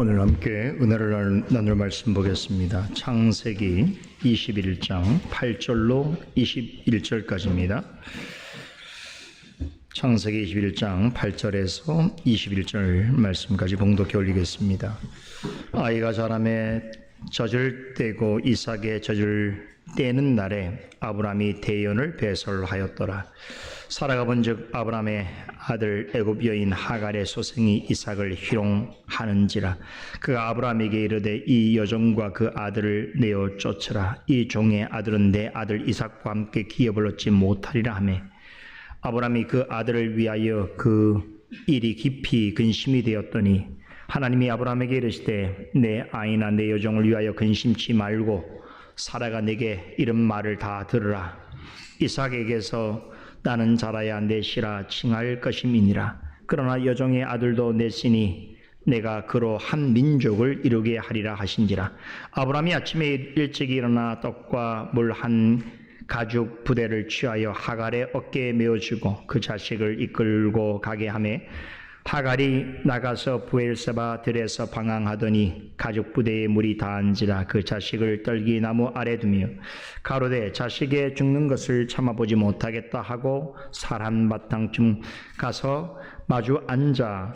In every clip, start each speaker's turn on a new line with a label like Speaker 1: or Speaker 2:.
Speaker 1: 오늘 함께 은혜를 나눌 말씀 보겠습니다. 창세기 21장 8절로 21절까지입니다. 창세기 21장 8절에서 21절 말씀까지 봉독해 올리겠습니다. 아이가 자라매 젖을 떼고 이삭의 젖을 떼는 날에 아브라함이 대연을 배설하였더라. 사라가 본즉 아브라함의 아들 애굽 여인 하갈의 소생이 이삭을 희롱하는지라. 그가 아브라함에게 이르되 이 여종과 그 아들을 내어 쫓으라. 이 종의 아들은 내 아들 이삭과 함께 기업을 얻지 못하리라 하매 아브라함이 그 아들을 위하여 그 일이 깊이 근심이 되었더니 하나님이 아브라함에게 이르시되 내 아이나 내 여종을 위하여 근심치 말고 사라가 내게 이런 말을 다 들으라. 이삭에게서 나는 자라야 내 씨라 칭할 것임이니라. 그러나 여종의 아들도 냈으니 내가 그로 한 민족을 이루게 하리라 하신지라. 아브라함이 아침에 일찍 일어나 떡과 물 한 가죽 부대를 취하여 하갈의 어깨에 메어주고 그 자식을 이끌고 가게 하매 하갈이 나가서 부엘세바 들에서 방황하더니 가죽 부대에 물이 닿은지라. 그 자식을 떨기나무 아래 두며 가로되 자식의 죽는 것을 참아보지 못하겠다 하고 살 한 바탕쯤 가서 마주 앉아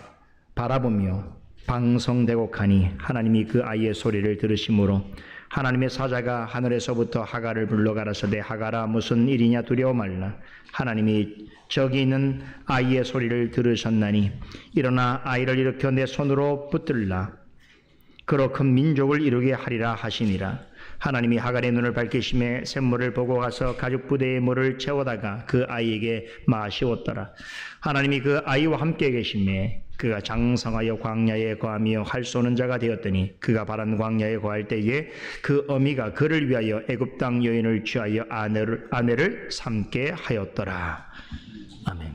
Speaker 1: 바라보며 방성되고 가니 하나님이 그 아이의 소리를 들으심으로 하나님의 사자가 하늘에서부터 하갈을 불러 가라사대 하갈아 무슨 일이냐 두려워 말라. 하나님이 저기 있는 아이의 소리를 들으셨나니 일어나 아이를 일으켜 내 손으로 붙들라. 그로 큰 민족을 이루게 하리라 하시니라. 하나님이 하갈의 눈을 밝히심에 샘물을 보고 가서 가죽 부대에 물을 채우다가 그 아이에게 마시웠더라. 하나님이 그 아이와 함께 계심에 그가 장성하여 광야에 거하며 활 쏘는 자가 되었더니 그가 바란 광야에 거할 때에 그 어미가 그를 위하여 애굽 땅 여인을 취하여 아내를 삼게 하였더라. 아멘.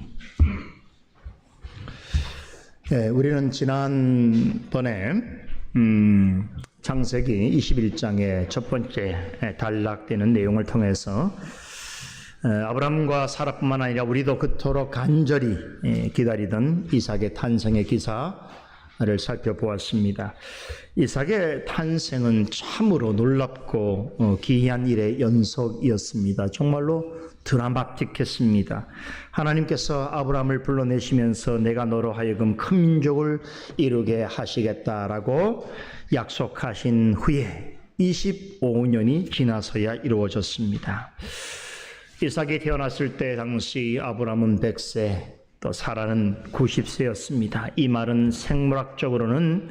Speaker 1: 네, 우리는 지난번에 창세기 21장의 첫 번째 단락되는 내용을 통해서 아브라함과 사라뿐만 아니라 우리도 그토록 간절히 기다리던 이삭의 탄생의 기사를 살펴보았습니다. 이삭의 탄생은 참으로 놀랍고 기이한 일의 연속이었습니다. 정말로 드라마틱했습니다. 하나님께서 아브라함을 불러내시면서 내가 너로 하여금 큰 민족을 이루게 하시겠다라고 약속하신 후에 25년이 지나서야 이루어졌습니다. 이삭이 태어났을 때 당시 아브라함은 100세, 또 사라는 90세였습니다. 이 말은 생물학적으로는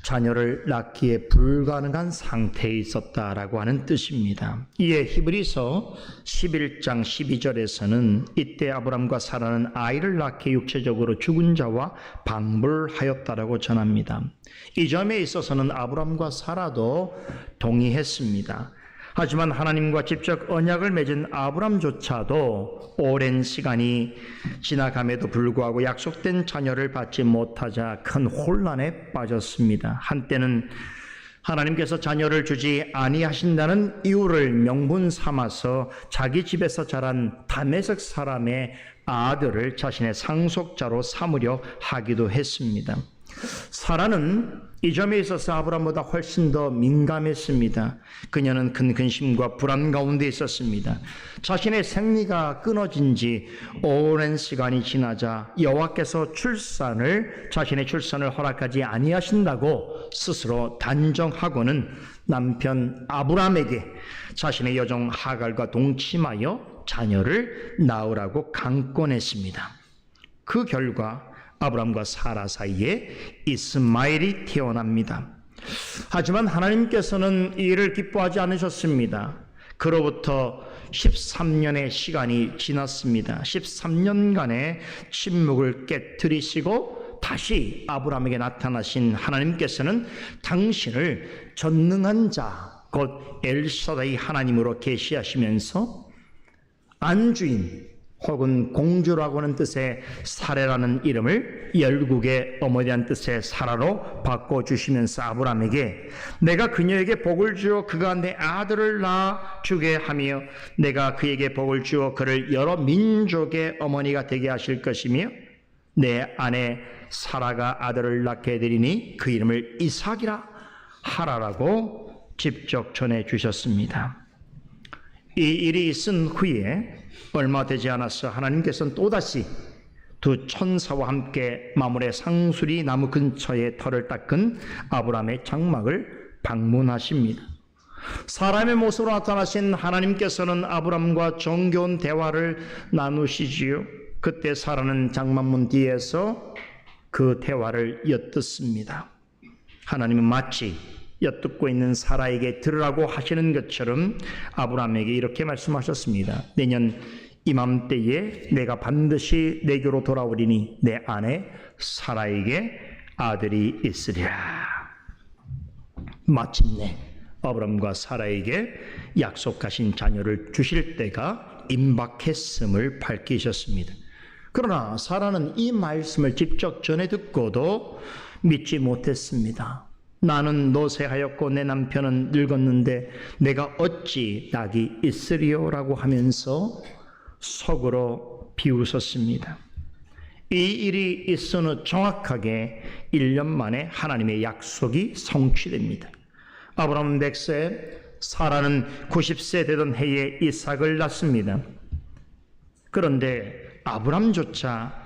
Speaker 1: 자녀를 낳기에 불가능한 상태에 있었다라고 하는 뜻입니다. 이에 히브리서 11장 12절에서는 이때 아브라함과 사라는 아이를 낳기 육체적으로 죽은 자와 방불하였다라고 전합니다. 이 점에 있어서는 아브라함과 사라도 동의했습니다. 하지만 하나님과 직접 언약을 맺은 아브람조차도 오랜 시간이 지나감에도 불구하고 약속된 자녀를 받지 못하자 큰 혼란에 빠졌습니다. 한때는 하나님께서 자녀를 주지 아니하신다는 이유를 명분 삼아서 자기 집에서 자란 다메섹 사람의 아들을 자신의 상속자로 삼으려 하기도 했습니다. 사라는 이 점에 있어서 아브라함보다 훨씬 더 민감했습니다. 그녀는 큰 근심과 불안 가운데 있었습니다. 자신의 생리가 끊어진 지 오랜 시간이 지나자 여호와께서 자신의 출산을 허락하지 아니하신다고 스스로 단정하고는 남편 아브라함에게 자신의 여종 하갈과 동침하여 자녀를 낳으라고 강권했습니다. 그 결과 아브라함과 사라 사이에 이스마엘이 태어납니다. 하지만 하나님께서는 이를 기뻐하지 않으셨습니다. 그로부터 13년의 시간이 지났습니다. 13년간의 침묵을 깨트리시고 다시 아브라함에게 나타나신 하나님께서는 당신을 전능한 자, 곧 엘샤다이 하나님으로 계시하시면서 안주인 혹은 공주라고 하는 뜻의 사레라는 이름을 열국의 어머니란 뜻의 사라로 바꿔주시면서 아브라함에게 내가 그녀에게 복을 주어 그가 내 아들을 낳아 주게 하며 내가 그에게 복을 주어 그를 여러 민족의 어머니가 되게 하실 것이며 내 아내 사라가 아들을 낳게 되리니 그 이름을 이삭이라 하라라고 직접 전해 주셨습니다. 이 일이 있은 후에 얼마 되지 않아서 하나님께서는 또다시 두 천사와 함께 마물의 상수리 나무 근처에 털을 닦은 아브라함의 장막을 방문하십니다. 사람의 모습으로 나타나신 하나님께서는 아브라함과 정겨운 대화를 나누시지요. 그때 사라는 장막문 뒤에서 그 대화를 엿듣습니다. 하나님은 마치 엿듣고 있는 사라에게 들으라고 하시는 것처럼 아브라함에게 이렇게 말씀하셨습니다. 내년 이맘때에 내가 반드시 내게로 돌아오리니 내 아내 사라에게 아들이 있으리라. 마침내 아브라함과 사라에게 약속하신 자녀를 주실 때가 임박했음을 밝히셨습니다. 그러나 사라는 이 말씀을 직접 전해 듣고도 믿지 못했습니다. 나는 노쇠하였고 내 남편은 늙었는데 내가 어찌 낙이 있으리요라고 하면서 속으로 비웃었습니다. 이 일이 있은 후 정확하게 1년 만에 하나님의 약속이 성취됩니다. 아브라함은 100세, 사라는 90세 되던 해에 이삭을 낳습니다. 그런데 아브라함조차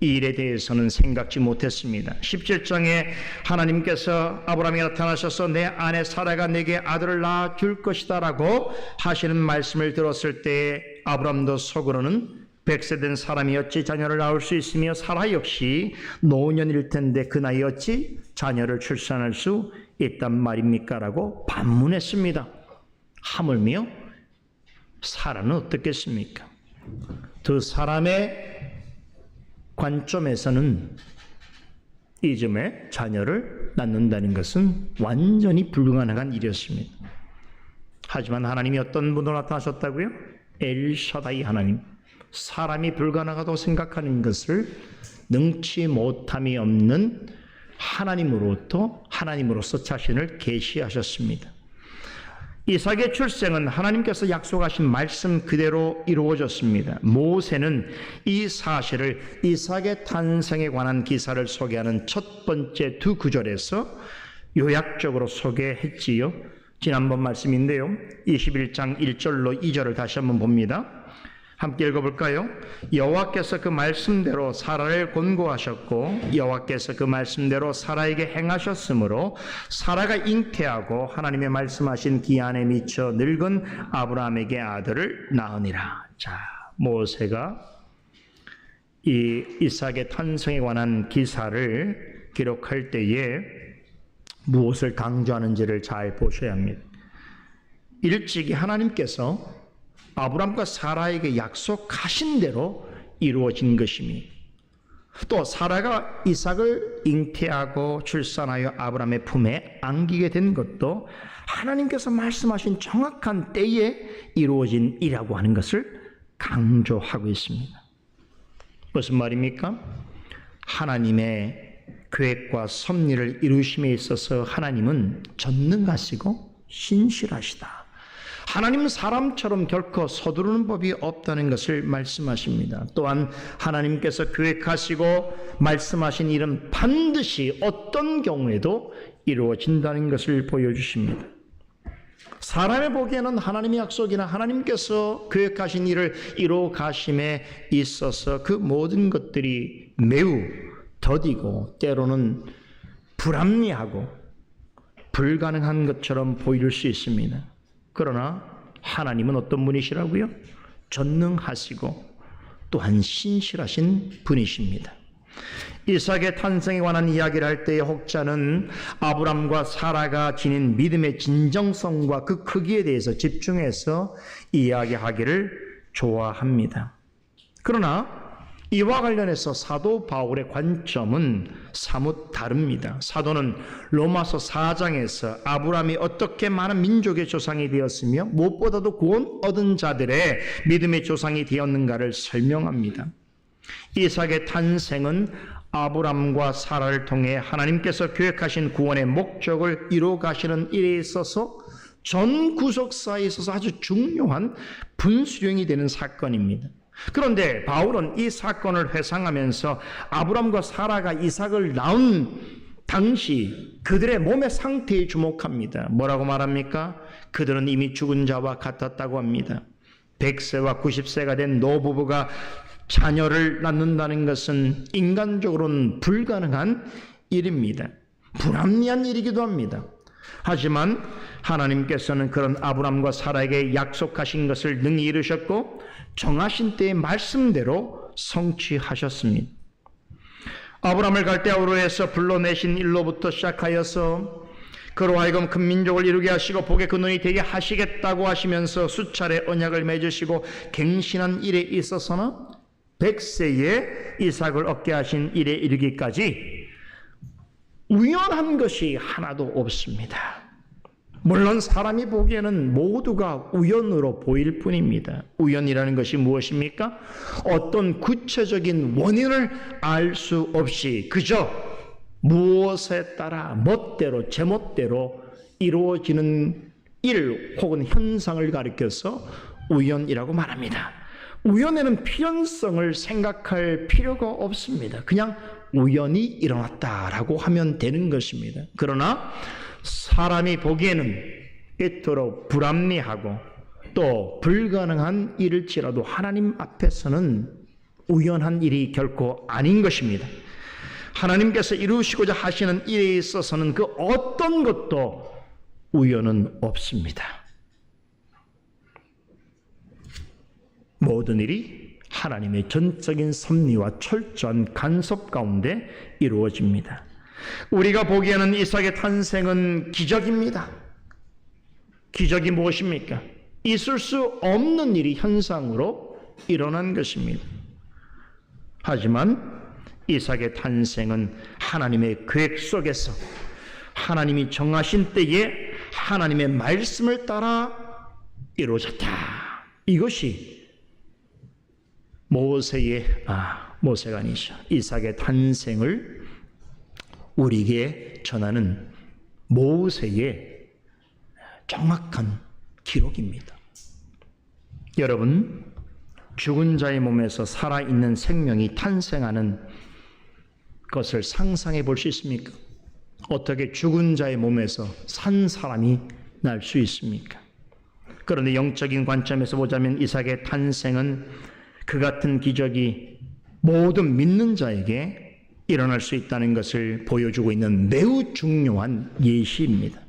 Speaker 1: 이 일에 대해서는 생각지 못했습니다. 17장에 하나님께서 아브라함에 나타나셔서 내 아내 사라가 내게 아들을 낳아 줄 것이다 라고 하시는 말씀을 들었을 때 아브라함도 속으로는 100세 된 사람이 어찌 자녀를 낳을 수 있으며 사라 역시 노년일 텐데 그 나이 어찌 자녀를 출산할 수 있단 말입니까? 라고 반문했습니다. 하물며 사라는 어떻겠습니까? 두 사람의 관점에서는 이즘에 자녀를 낳는다는 것은 완전히 불가능한 일이었습니다. 하지만 하나님이 어떤 분으로 나타나셨다고요? 엘샤다이 하나님. 사람이 불가능하다고 생각하는 것을 능치 못함이 없는 하나님으로서 자신을 계시하셨습니다. 이삭의 출생은 하나님께서 약속하신 말씀 그대로 이루어졌습니다. 모세는 이 사실을 이삭의 탄생에 관한 기사를 소개하는 첫 번째 두 구절에서 요약적으로 소개했지요. 지난번 말씀인데요. 21장 1절로 2절을 다시 한번 봅니다. 함께 읽어볼까요? 여호와께서 그 말씀대로 사라를 권고하셨고 여호와께서 그 말씀대로 사라에게 행하셨으므로 사라가 잉태하고 하나님의 말씀하신 기한에 미쳐 늙은 아브라함에게 아들을 낳으니라. 자, 모세가 이 이삭의 탄생에 관한 기사를 기록할 때에 무엇을 강조하는지를 잘 보셔야 합니다. 일찍이 하나님께서 아브라함과 사라에게 약속하신 대로 이루어진 것이니 또 사라가 이삭을 잉태하고 출산하여 아브라함의 품에 안기게 된 것도 하나님께서 말씀하신 정확한 때에 이루어진 일이라고 하는 것을 강조하고 있습니다. 무슨 말입니까? 하나님의 계획과 섭리를 이루심에 있어서 하나님은 전능하시고 신실하시다. 하나님은 사람처럼 결코 서두르는 법이 없다는 것을 말씀하십니다. 또한 하나님께서 계획하시고 말씀하신 일은 반드시 어떤 경우에도 이루어진다는 것을 보여주십니다. 사람의 보기에는 하나님의 약속이나 하나님께서 계획하신 일을 이루어 가심에 있어서 그 모든 것들이 매우 더디고 때로는 불합리하고 불가능한 것처럼 보일 수 있습니다. 그러나 하나님은 어떤 분이시라고요? 전능하시고 또한 신실하신 분이십니다. 이삭의 탄생에 관한 이야기를 할 때의 혹자는 아브람과 사라가 지닌 믿음의 진정성과 그 크기에 대해서 집중해서 이야기하기를 좋아합니다. 그러나 이와 관련해서 사도 바울의 관점은 사뭇 다릅니다. 사도는 로마서 4장에서 아브라함이 어떻게 많은 민족의 조상이 되었으며 무엇보다도 구원 얻은 자들의 믿음의 조상이 되었는가를 설명합니다. 이삭의 탄생은 아브라함과 사라를 통해 하나님께서 계획하신 구원의 목적을 이루어 가시는 일에 있어서 전 구속사에 있어서 아주 중요한 분수령이 되는 사건입니다. 그런데 바울은 이 사건을 회상하면서 아브람과 사라가 이삭을 낳은 당시 그들의 몸의 상태에 주목합니다. 뭐라고 말합니까? 그들은 이미 죽은 자와 같았다고 합니다. 100세와 90세가 된 노부부가 자녀를 낳는다는 것은 인간적으로는 불가능한 일입니다. 불합리한 일이기도 합니다. 하지만 하나님께서는 그런 아브람과 사라에게 약속하신 것을 능히 이루셨고 정하신 때의 말씀대로 성취하셨습니다. 아브람을 갈대아우르 에서 불러내신 일로부터 시작하여서 그로 하여금 큰 민족을 이루게 하시고 복의 근원이 되게 하시겠다고 하시면서 수차례 언약을 맺으시고 갱신한 일에 있어서는 100세에 이삭을 얻게 하신 일에 이르기까지 우연한 것이 하나도 없습니다. 물론 사람이 보기에는 모두가 우연으로 보일 뿐입니다. 우연이라는 것이 무엇입니까? 어떤 구체적인 원인을 알 수 없이 그저 무엇에 따라 멋대로 제멋대로 이루어지는 일 혹은 현상을 가리켜서 우연이라고 말합니다. 우연에는 필연성을 생각할 필요가 없습니다. 그냥 우연히 일어났다라고 하면 되는 것입니다. 그러나 사람이 보기에는 이토록 불합리하고 또 불가능한 일일지라도 하나님 앞에서는 우연한 일이 결코 아닌 것입니다. 하나님께서 이루시고자 하시는 일에 있어서는 그 어떤 것도 우연은 없습니다. 모든 일이 하나님의 전적인 섭리와 철저한 간섭 가운데 이루어집니다. 우리가 보기에는 이삭의 탄생은 기적입니다. 기적이 무엇입니까? 있을 수 없는 일이 현상으로 일어난 것입니다. 하지만 이삭의 탄생은 하나님의 계획 속에서 하나님이 정하신 때에 하나님의 말씀을 따라 이루어졌다. 이것이 모세가 아니죠. 이삭의 탄생을 우리에게 전하는 모세의 정확한 기록입니다. 여러분, 죽은 자의 몸에서 살아있는 생명이 탄생하는 것을 상상해 볼 수 있습니까? 어떻게 죽은 자의 몸에서 산 사람이 날 수 있습니까? 그런데 영적인 관점에서 보자면 이삭의 탄생은 그 같은 기적이 모든 믿는 자에게 일어날 수 있다는 것을 보여주고 있는 매우 중요한 예시입니다.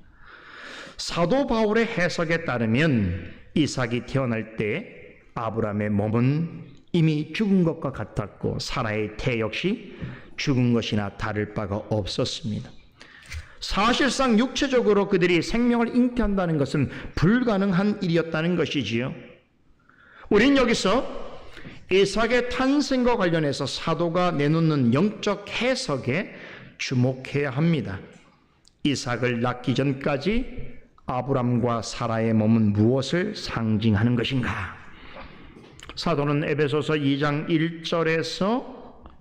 Speaker 1: 사도 바울의 해석에 따르면 이삭이 태어날 때 아브라함의 몸은 이미 죽은 것과 같았고 사라의 태 역시 죽은 것이나 다를 바가 없었습니다. 사실상 육체적으로 그들이 생명을 잉태한다는 것은 불가능한 일이었다는 것이지요. 우린 여기서 이삭의 탄생과 관련해서 사도가 내놓는 영적 해석에 주목해야 합니다. 이삭을 낳기 전까지 아브람과 사라의 몸은 무엇을 상징하는 것인가? 사도는 에베소서 2장 1절에서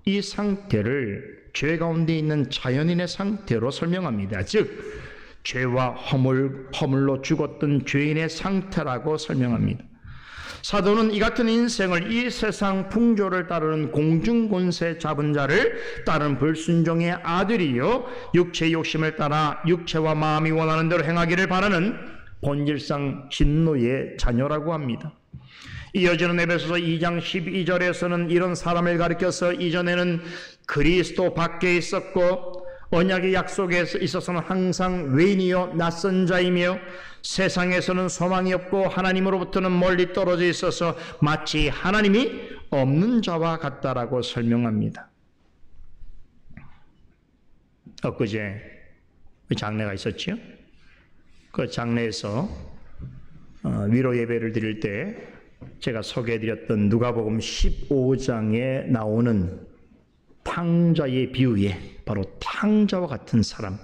Speaker 1: 이 상태를 죄 가운데 있는 자연인의 상태로 설명합니다. 즉 죄와 허물로 죽었던 죄인의 상태라고 설명합니다. 사도는 이 같은 인생을 이 세상 풍조를 따르는 공중권세 잡은 자를 따른 불순종의 아들이요 육체의 욕심을 따라 육체와 마음이 원하는 대로 행하기를 바라는 본질상 진노의 자녀라고 합니다. 이어지는 에베소서 2장 12절에서는 이런 사람을 가리켜서 이전에는 그리스도 밖에 있었고 언약의 약속에 있어서는 항상 외인이요 낯선 자이며 세상에서는 소망이 없고 하나님으로부터는 멀리 떨어져 있어서 마치 하나님이 없는 자와 같다라고 설명합니다. 엊그제 장례가 있었죠. 그 장례에서 위로 예배를 드릴 때 제가 소개해드렸던 누가복음 15장에 나오는 탕자의 비유에 바로 탕자와 같은 사람,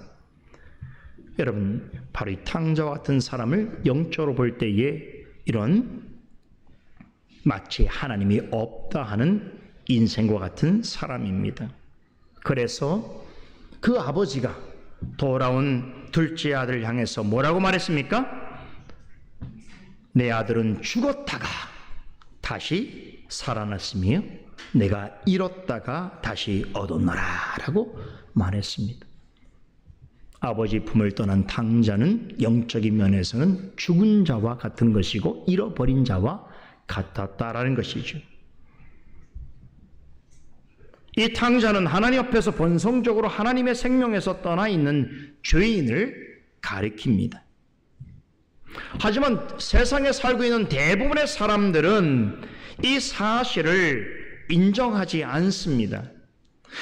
Speaker 1: 여러분 바로 이 탕자와 같은 사람을 영적으로 볼 때에 이런 마치 하나님이 없다 하는 인생과 같은 사람입니다. 그래서 그 아버지가 돌아온 둘째 아들을 향해서 뭐라고 말했습니까? 내 아들은 죽었다가 다시 살아났으며 내가 잃었다가 다시 얻었노라 라고 말했습니다. 아버지 품을 떠난 탕자는 영적인 면에서는 죽은 자와 같은 것이고 잃어버린 자와 같았다라는 것이죠. 이 탕자는 하나님 앞에서 본성적으로 하나님의 생명에서 떠나 있는 죄인을 가리킵니다. 하지만 세상에 살고 있는 대부분의 사람들은 이 사실을 인정하지 않습니다.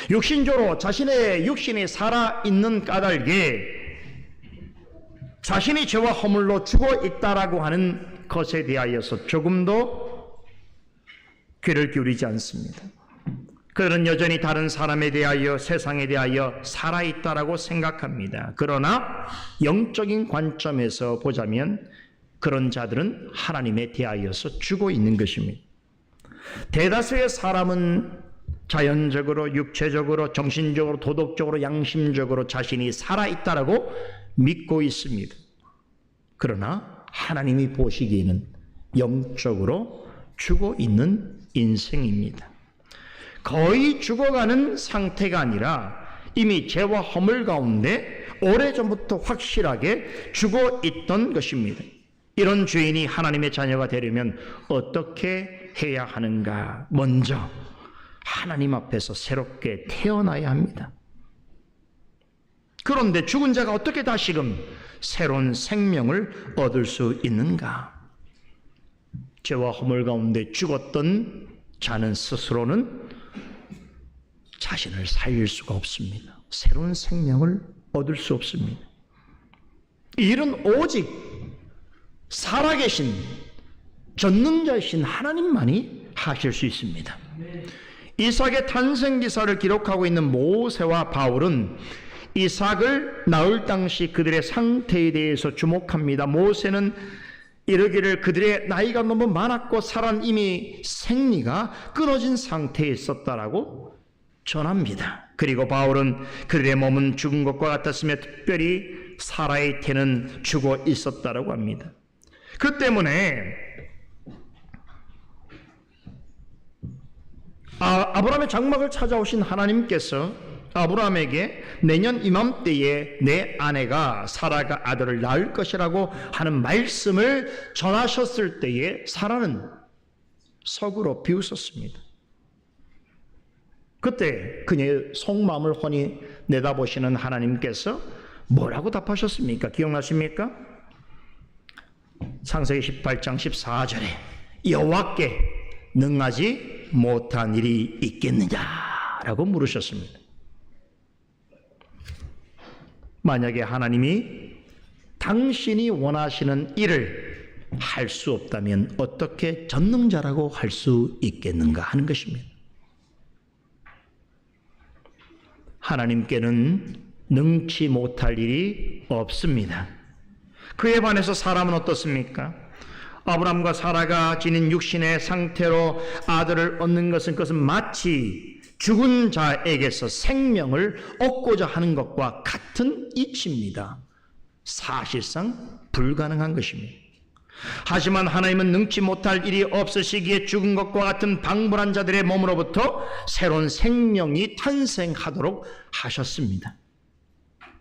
Speaker 1: 육신적으로 자신의 육신이 살아있는 까닭에 자신이 죄와 허물로 죽어 있다라고 하는 것에 대하여서 조금도 귀를 기울이지 않습니다. 그들은 여전히 다른 사람에 대하여 세상에 대하여 살아있다라고 생각합니다. 그러나 영적인 관점에서 보자면 그런 자들은 하나님에 대하여서 죽어 있는 것입니다. 대다수의 사람은 자연적으로, 육체적으로, 정신적으로, 도덕적으로, 양심적으로 자신이 살아있다라고 믿고 있습니다. 그러나 하나님이 보시기에는 영적으로 죽어 있는 인생입니다. 거의 죽어가는 상태가 아니라 이미 죄와 허물 가운데 오래전부터 확실하게 죽어 있던 것입니다. 이런 죄인이 하나님의 자녀가 되려면 어떻게 해야 하는가? 먼저 하나님 앞에서 새롭게 태어나야 합니다. 그런데 죽은 자가 어떻게 다시금 새로운 생명을 얻을 수 있는가? 죄와 허물 가운데 죽었던 자는 스스로는 자신을 살릴 수가 없습니다. 새로운 생명을 얻을 수 없습니다. 이 일은 오직 살아계신 전능자이신 하나님만이 하실 수 있습니다. 이삭의 탄생 기사를 기록하고 있는 모세와 바울은 이삭을 낳을 당시 그들의 상태에 대해서 주목합니다. 모세는 이르기를 그들의 나이가 너무 많았고 살은 이미 생리가 끊어진 상태에 있었다라고 전합니다. 그리고 바울은 그들의 몸은 죽은 것과 같았으며 특별히 사라의 태는 죽어 있었다라고 합니다. 그 때문에 아브라함의 장막을 찾아오신 하나님께서 아브라함에게 내년 이맘때에 내 아내가 사라가 아들을 낳을 것이라고 하는 말씀을 전하셨을 때에 사라는 속으로 비웃었습니다. 그때 그녀의 속마음을 훤히 내다보시는 하나님께서 뭐라고 답하셨습니까? 기억나십니까? 창세기 18장 14절에 여호와께 능하지 못한 일이 있겠느냐라고 물으셨습니다. 만약에 하나님이 당신이 원하시는 일을 할 수 없다면 어떻게 전능자라고 할 수 있겠는가 하는 것입니다. 하나님께는 능치 못할 일이 없습니다. 그에 반해서 사람은 어떻습니까? 아브람과 사라가 지닌 육신의 상태로 아들을 얻는 그것은 마치 죽은 자에게서 생명을 얻고자 하는 것과 같은 이치입니다. 사실상 불가능한 것입니다. 하지만 하나님은 능치 못할 일이 없으시기에 죽은 것과 같은 방불한 자들의 몸으로부터 새로운 생명이 탄생하도록 하셨습니다.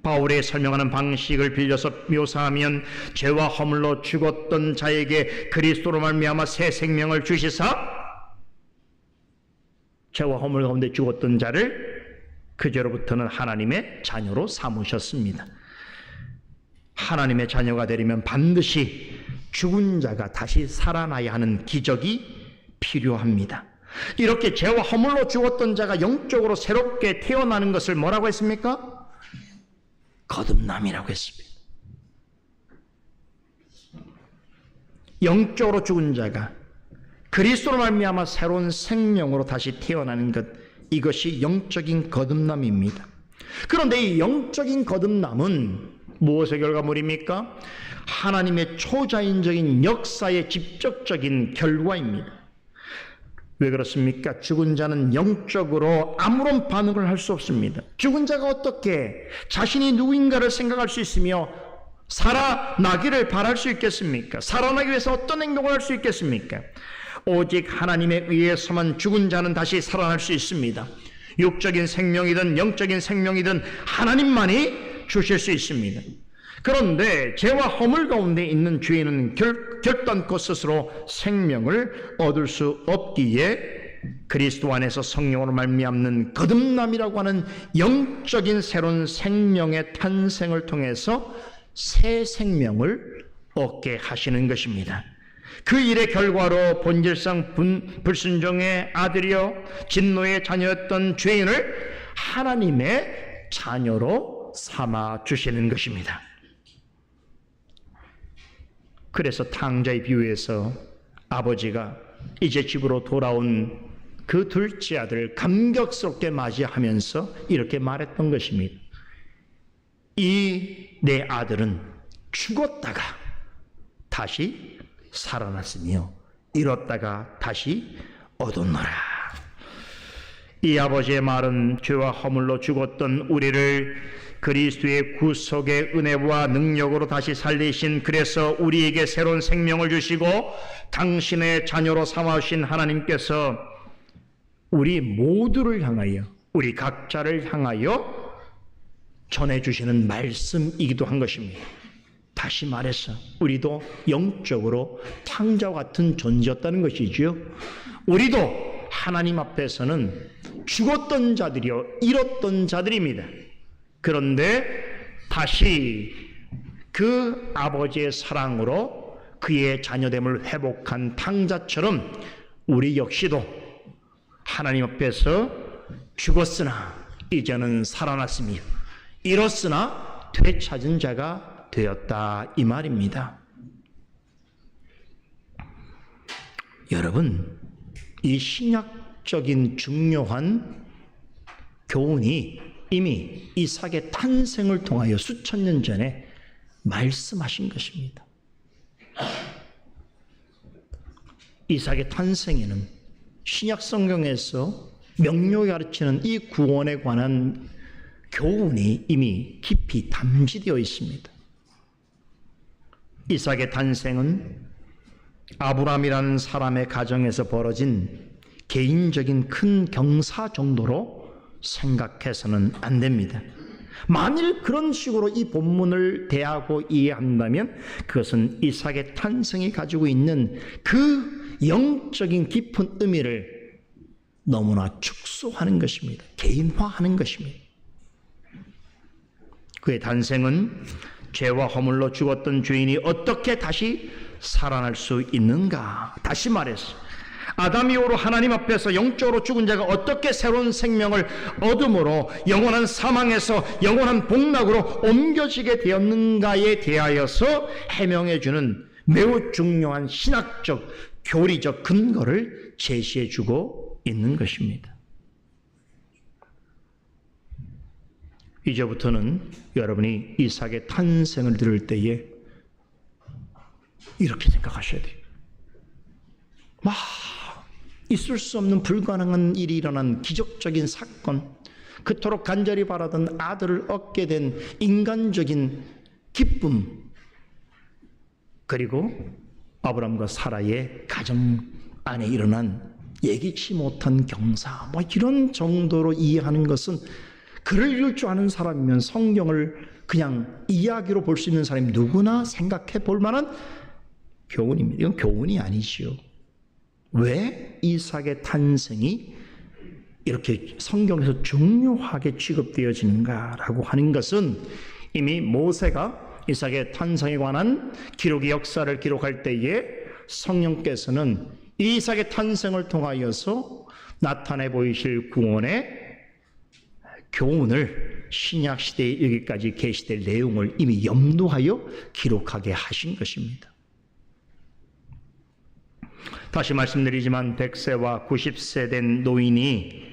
Speaker 1: 바울의 설명하는 방식을 빌려서 묘사하면 죄와 허물로 죽었던 자에게 그리스도로 말미암아 새 생명을 주시사 죄와 허물 가운데 죽었던 자를 그제로부터는 하나님의 자녀로 삼으셨습니다. 하나님의 자녀가 되려면 반드시 죽은 자가 다시 살아나야 하는 기적이 필요합니다. 이렇게 죄와 허물로 죽었던 자가 영적으로 새롭게 태어나는 것을 뭐라고 했습니까? 거듭남이라고 했습니다. 영적으로 죽은 자가 그리스도로 말미암아 새로운 생명으로 다시 태어나는 것, 이것이 영적인 거듭남입니다. 그런데 이 영적인 거듭남은 무엇의 결과물입니까? 하나님의 초자연적인 역사의 직접적인 결과입니다. 왜 그렇습니까? 죽은 자는 영적으로 아무런 반응을 할 수 없습니다. 죽은 자가 어떻게 자신이 누구인가를 생각할 수 있으며 살아나기를 바랄 수 있겠습니까? 살아나기 위해서 어떤 행동을 할 수 있겠습니까? 오직 하나님에 의해서만 죽은 자는 다시 살아날 수 있습니다. 육적인 생명이든 영적인 생명이든 하나님만이 주실 수 있습니다. 그런데 죄와 허물 가운데 있는 죄인은 결단코 스스로 생명을 얻을 수 없기에 그리스도 안에서 성령으로 말미암는 거듭남이라고 하는 영적인 새로운 생명의 탄생을 통해서 새 생명을 얻게 하시는 것입니다. 그 일의 결과로 본질상 불순종의 아들이요 진노의 자녀였던 죄인을 하나님의 자녀로 삼아 주시는 것입니다. 그래서 탕자의 비유에서 아버지가 이제 집으로 돌아온 그 둘째 아들을 감격스럽게 맞이하면서 이렇게 말했던 것입니다. 이 내 아들은 죽었다가 다시 살아났으며 잃었다가 다시 얻었노라. 이 아버지의 말은 죄와 허물로 죽었던 우리를 그리스도의 구속의 은혜와 능력으로 다시 살리신, 그래서 우리에게 새로운 생명을 주시고 당신의 자녀로 삼아주신 하나님께서 우리 모두를 향하여, 우리 각자를 향하여 전해주시는 말씀이기도 한 것입니다. 다시 말해서 우리도 영적으로 탕자와 같은 존재였다는 것이지요. 우리도 하나님 앞에서는 죽었던 자들이요 잃었던 자들입니다. 그런데 다시 그 아버지의 사랑으로 그의 자녀됨을 회복한 탕자처럼 우리 역시도 하나님 앞에서 죽었으나 이제는 살아났으며 잃었으나 되찾은 자가 되었다, 이 말입니다. 여러분, 이 신약적인 중요한 교훈이 이미 이삭의 탄생을 통하여 수천 년 전에 말씀하신 것입니다. 이삭의 탄생에는 신약 성경에서 명료히 가르치는 이 구원에 관한 교훈이 이미 깊이 담지되어 있습니다. 이삭의 탄생은 아브라함이라는 사람의 가정에서 벌어진 개인적인 큰 경사 정도로 생각해서는 안 됩니다. 만일 그런 식으로 이 본문을 대하고 이해한다면 그것은 이삭의 탄생이 가지고 있는 그 영적인 깊은 의미를 너무나 축소하는 것입니다. 개인화하는 것입니다. 그의 탄생은 죄와 허물로 죽었던 죄인이 어떻게 다시 살아날 수 있는가? 다시 말해서 아담 이후로 하나님 앞에서 영적으로 죽은 자가 어떻게 새로운 생명을 얻음으로 영원한 사망에서 영원한 복락으로 옮겨지게 되었는가에 대하여서 해명해 주는 매우 중요한 신학적, 교리적 근거를 제시해 주고 있는 것입니다. 이제부터는 여러분이 이삭의 탄생을 들을 때에 이렇게 생각하셔야 돼요. 있을 수 없는 불가능한 일이 일어난 기적적인 사건, 그토록 간절히 바라던 아들을 얻게 된 인간적인 기쁨, 그리고 아브라함과 사라의 가정 안에 일어난 예기치 못한 경사, 이런 정도로 이해하는 것은 글을 읽을 줄 아는 사람이면 성경을 그냥 이야기로 볼 수 있는 사람이 누구나 생각해 볼 만한 교훈입니다. 이건 교훈이 아니지요. 왜 이삭의 탄생이 이렇게 성경에서 중요하게 취급되어지는가라고 하는 것은 이미 모세가 이삭의 탄생에 관한 기록의 역사를 기록할 때에 성령께서는 이삭의 탄생을 통하여서 나타내 보이실 구원의 교훈을 신약 시대에 여기까지 계시될 내용을 이미 염두하여 기록하게 하신 것입니다. 다시 말씀드리지만 100세와 90세 된 노인이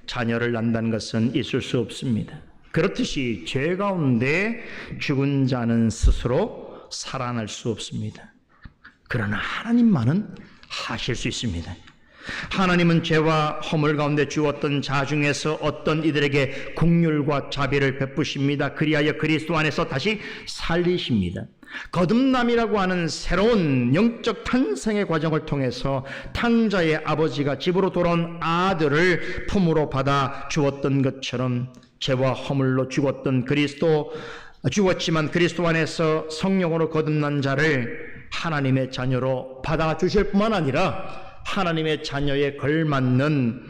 Speaker 1: 자녀를 낳는다는 것은 있을 수 없습니다. 그렇듯이 죄 가운데 죽은 자는 스스로 살아날 수 없습니다. 그러나 하나님만은 하실 수 있습니다. 하나님은 죄와 허물 가운데 주었던 자 중에서 어떤 이들에게 긍휼과 자비를 베푸십니다. 그리하여 그리스도 안에서 다시 살리십니다. 거듭남이라고 하는 새로운 영적 탄생의 과정을 통해서 탕자의 아버지가 집으로 돌아온 아들을 품으로 받아 주었던 것처럼 죄와 허물로 죽었지만 그리스도 안에서 성령으로 거듭난 자를 하나님의 자녀로 받아주실 뿐만 아니라 하나님의 자녀에 걸맞는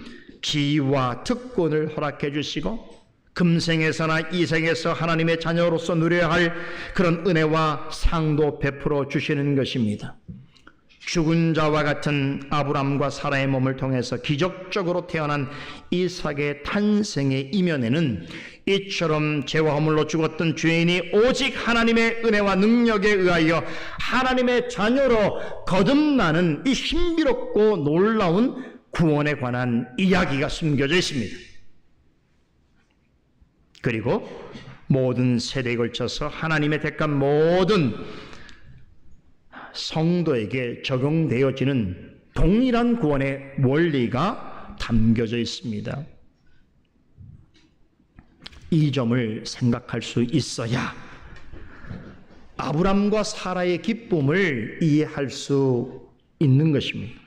Speaker 1: 지위와 특권을 허락해 주시고 금생에서나 이생에서 하나님의 자녀로서 누려야 할 그런 은혜와 상도 베풀어 주시는 것입니다. 죽은 자와 같은 아브람과 사라의 몸을 통해서 기적적으로 태어난 이삭의 탄생의 이면에는 이처럼 죄와 허물로 죽었던 죄인이 오직 하나님의 은혜와 능력에 의하여 하나님의 자녀로 거듭나는 이 신비롭고 놀라운 구원에 관한 이야기가 숨겨져 있습니다. 그리고 모든 세대에 걸쳐서 하나님의 택한 모든 성도에게 적용되어지는 동일한 구원의 원리가 담겨져 있습니다. 이 점을 생각할 수 있어야 아브람과 사라의 기쁨을 이해할 수 있는 것입니다.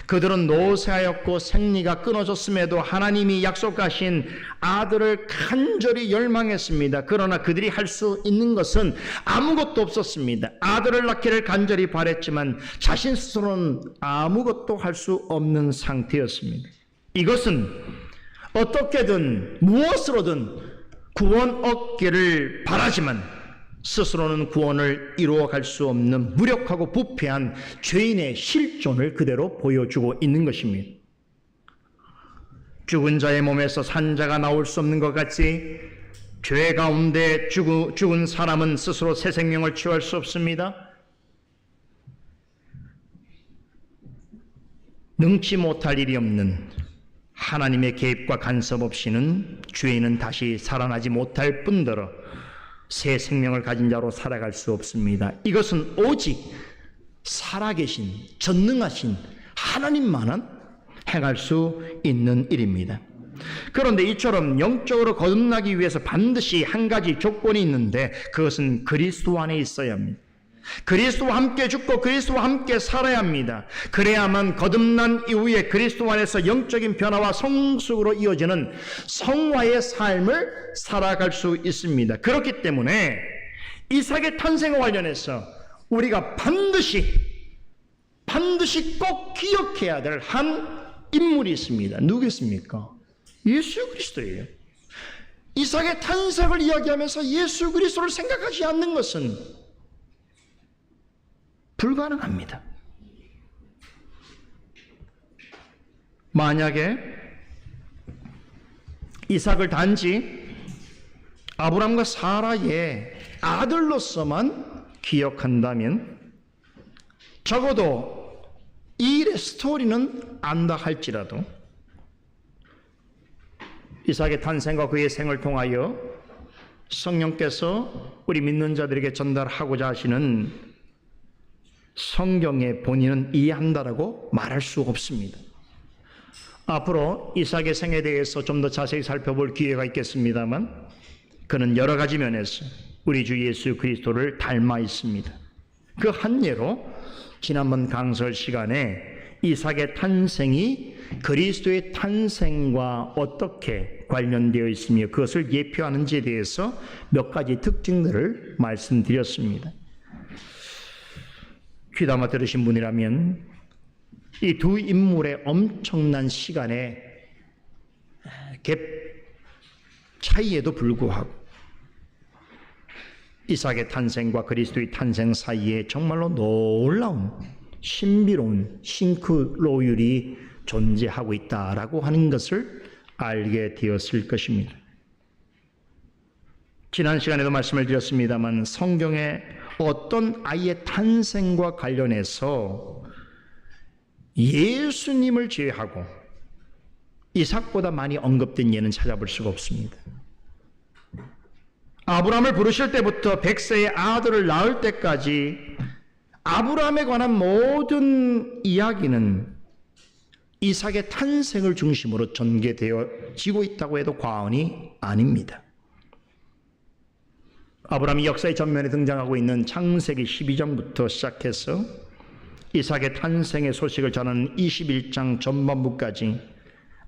Speaker 1: 그들은 노쇠하였고 생리가 끊어졌음에도 하나님이 약속하신 아들을 간절히 열망했습니다. 그러나 그들이 할 수 있는 것은 아무것도 없었습니다. 아들을 낳기를 간절히 바랬지만 자신 스스로는 아무것도 할 수 없는 상태였습니다. 이것은 어떻게든 무엇으로든 구원 얻기를 바라지만 스스로는 구원을 이루어갈 수 없는 무력하고 부패한 죄인의 실존을 그대로 보여주고 있는 것입니다. 죽은 자의 몸에서 산 자가 나올 수 없는 것 같이 죄 가운데 죽은 사람은 스스로 새 생명을 취할 수 없습니다. 능치 못할 일이 없는 하나님의 개입과 간섭 없이는 죄인은 다시 살아나지 못할 뿐더러 새 생명을 가진 자로 살아갈 수 없습니다. 이것은 오직 살아계신 전능하신 하나님만은 행할 수 있는 일입니다. 그런데 이처럼 영적으로 거듭나기 위해서 반드시 한 가지 조건이 있는데 그것은 그리스도 안에 있어야 합니다. 그리스도와 함께 죽고 그리스도와 함께 살아야 합니다. 그래야만 거듭난 이후에 그리스도 안에서 영적인 변화와 성숙으로 이어지는 성화의 삶을 살아갈 수 있습니다. 그렇기 때문에 이삭의 탄생과 관련해서 우리가 반드시 꼭 기억해야 될 한 인물이 있습니다. 누구겠습니까? 예수 그리스도예요. 이삭의 탄생을 이야기하면서 예수 그리스도를 생각하지 않는 것은 불가능합니다. 만약에 이삭을 단지 아브람과 사라의 아들로서만 기억한다면 적어도 이 일의 스토리는 안다 할지라도 이삭의 탄생과 그의 생을 통하여 성령께서 우리 믿는 자들에게 전달하고자 하시는 성경의 본인은 이해한다라고 말할 수 없습니다. 앞으로 이삭의 생에 대해서 좀 더 자세히 살펴볼 기회가 있겠습니다만 그는 여러 가지 면에서 우리 주 예수 그리스도를 닮아 있습니다. 그 한 예로 지난번 강설 시간에 이삭의 탄생이 그리스도의 탄생과 어떻게 관련되어 있으며 그것을 예표하는지에 대해서 몇 가지 특징들을 말씀드렸습니다. 귀담아 들으신 분이라면 이 두 인물의 엄청난 시간의 갭 차이에도 불구하고 이삭의 탄생과 그리스도의 탄생 사이에 정말로 놀라운 신비로운 싱크로율이 존재하고 있다라고 하는 것을 알게 되었을 것입니다. 지난 시간에도 말씀을 드렸습니다만 성경에 어떤 아이의 탄생과 관련해서 예수님을 제외하고 이삭보다 많이 언급된 예는 찾아볼 수가 없습니다. 아브라함을 부르실 때부터 100세의 아들을 낳을 때까지 아브라함에 관한 모든 이야기는 이삭의 탄생을 중심으로 전개되어지고 있다고 해도 과언이 아닙니다. 아브라함이 역사의 전면에 등장하고 있는 창세기 12장부터 시작해서 이삭의 탄생의 소식을 전하는 21장 전반부까지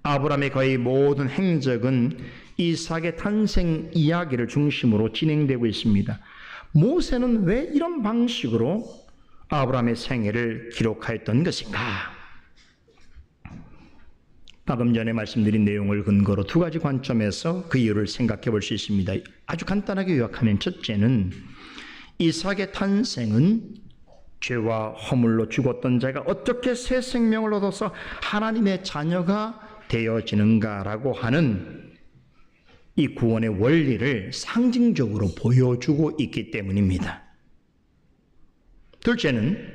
Speaker 1: 아브라함의 거의 모든 행적은 이삭의 탄생 이야기를 중심으로 진행되고 있습니다. 모세는 왜 이런 방식으로 아브라함의 생애를 기록하였던 것인가? 방금 전에 말씀드린 내용을 근거로 두 가지 관점에서 그 이유를 생각해 볼 수 있습니다. 아주 간단하게 요약하면 첫째는 이삭의 탄생은 죄와 허물로 죽었던 자가 어떻게 새 생명을 얻어서 하나님의 자녀가 되어지는가라고 하는 이 구원의 원리를 상징적으로 보여주고 있기 때문입니다. 둘째는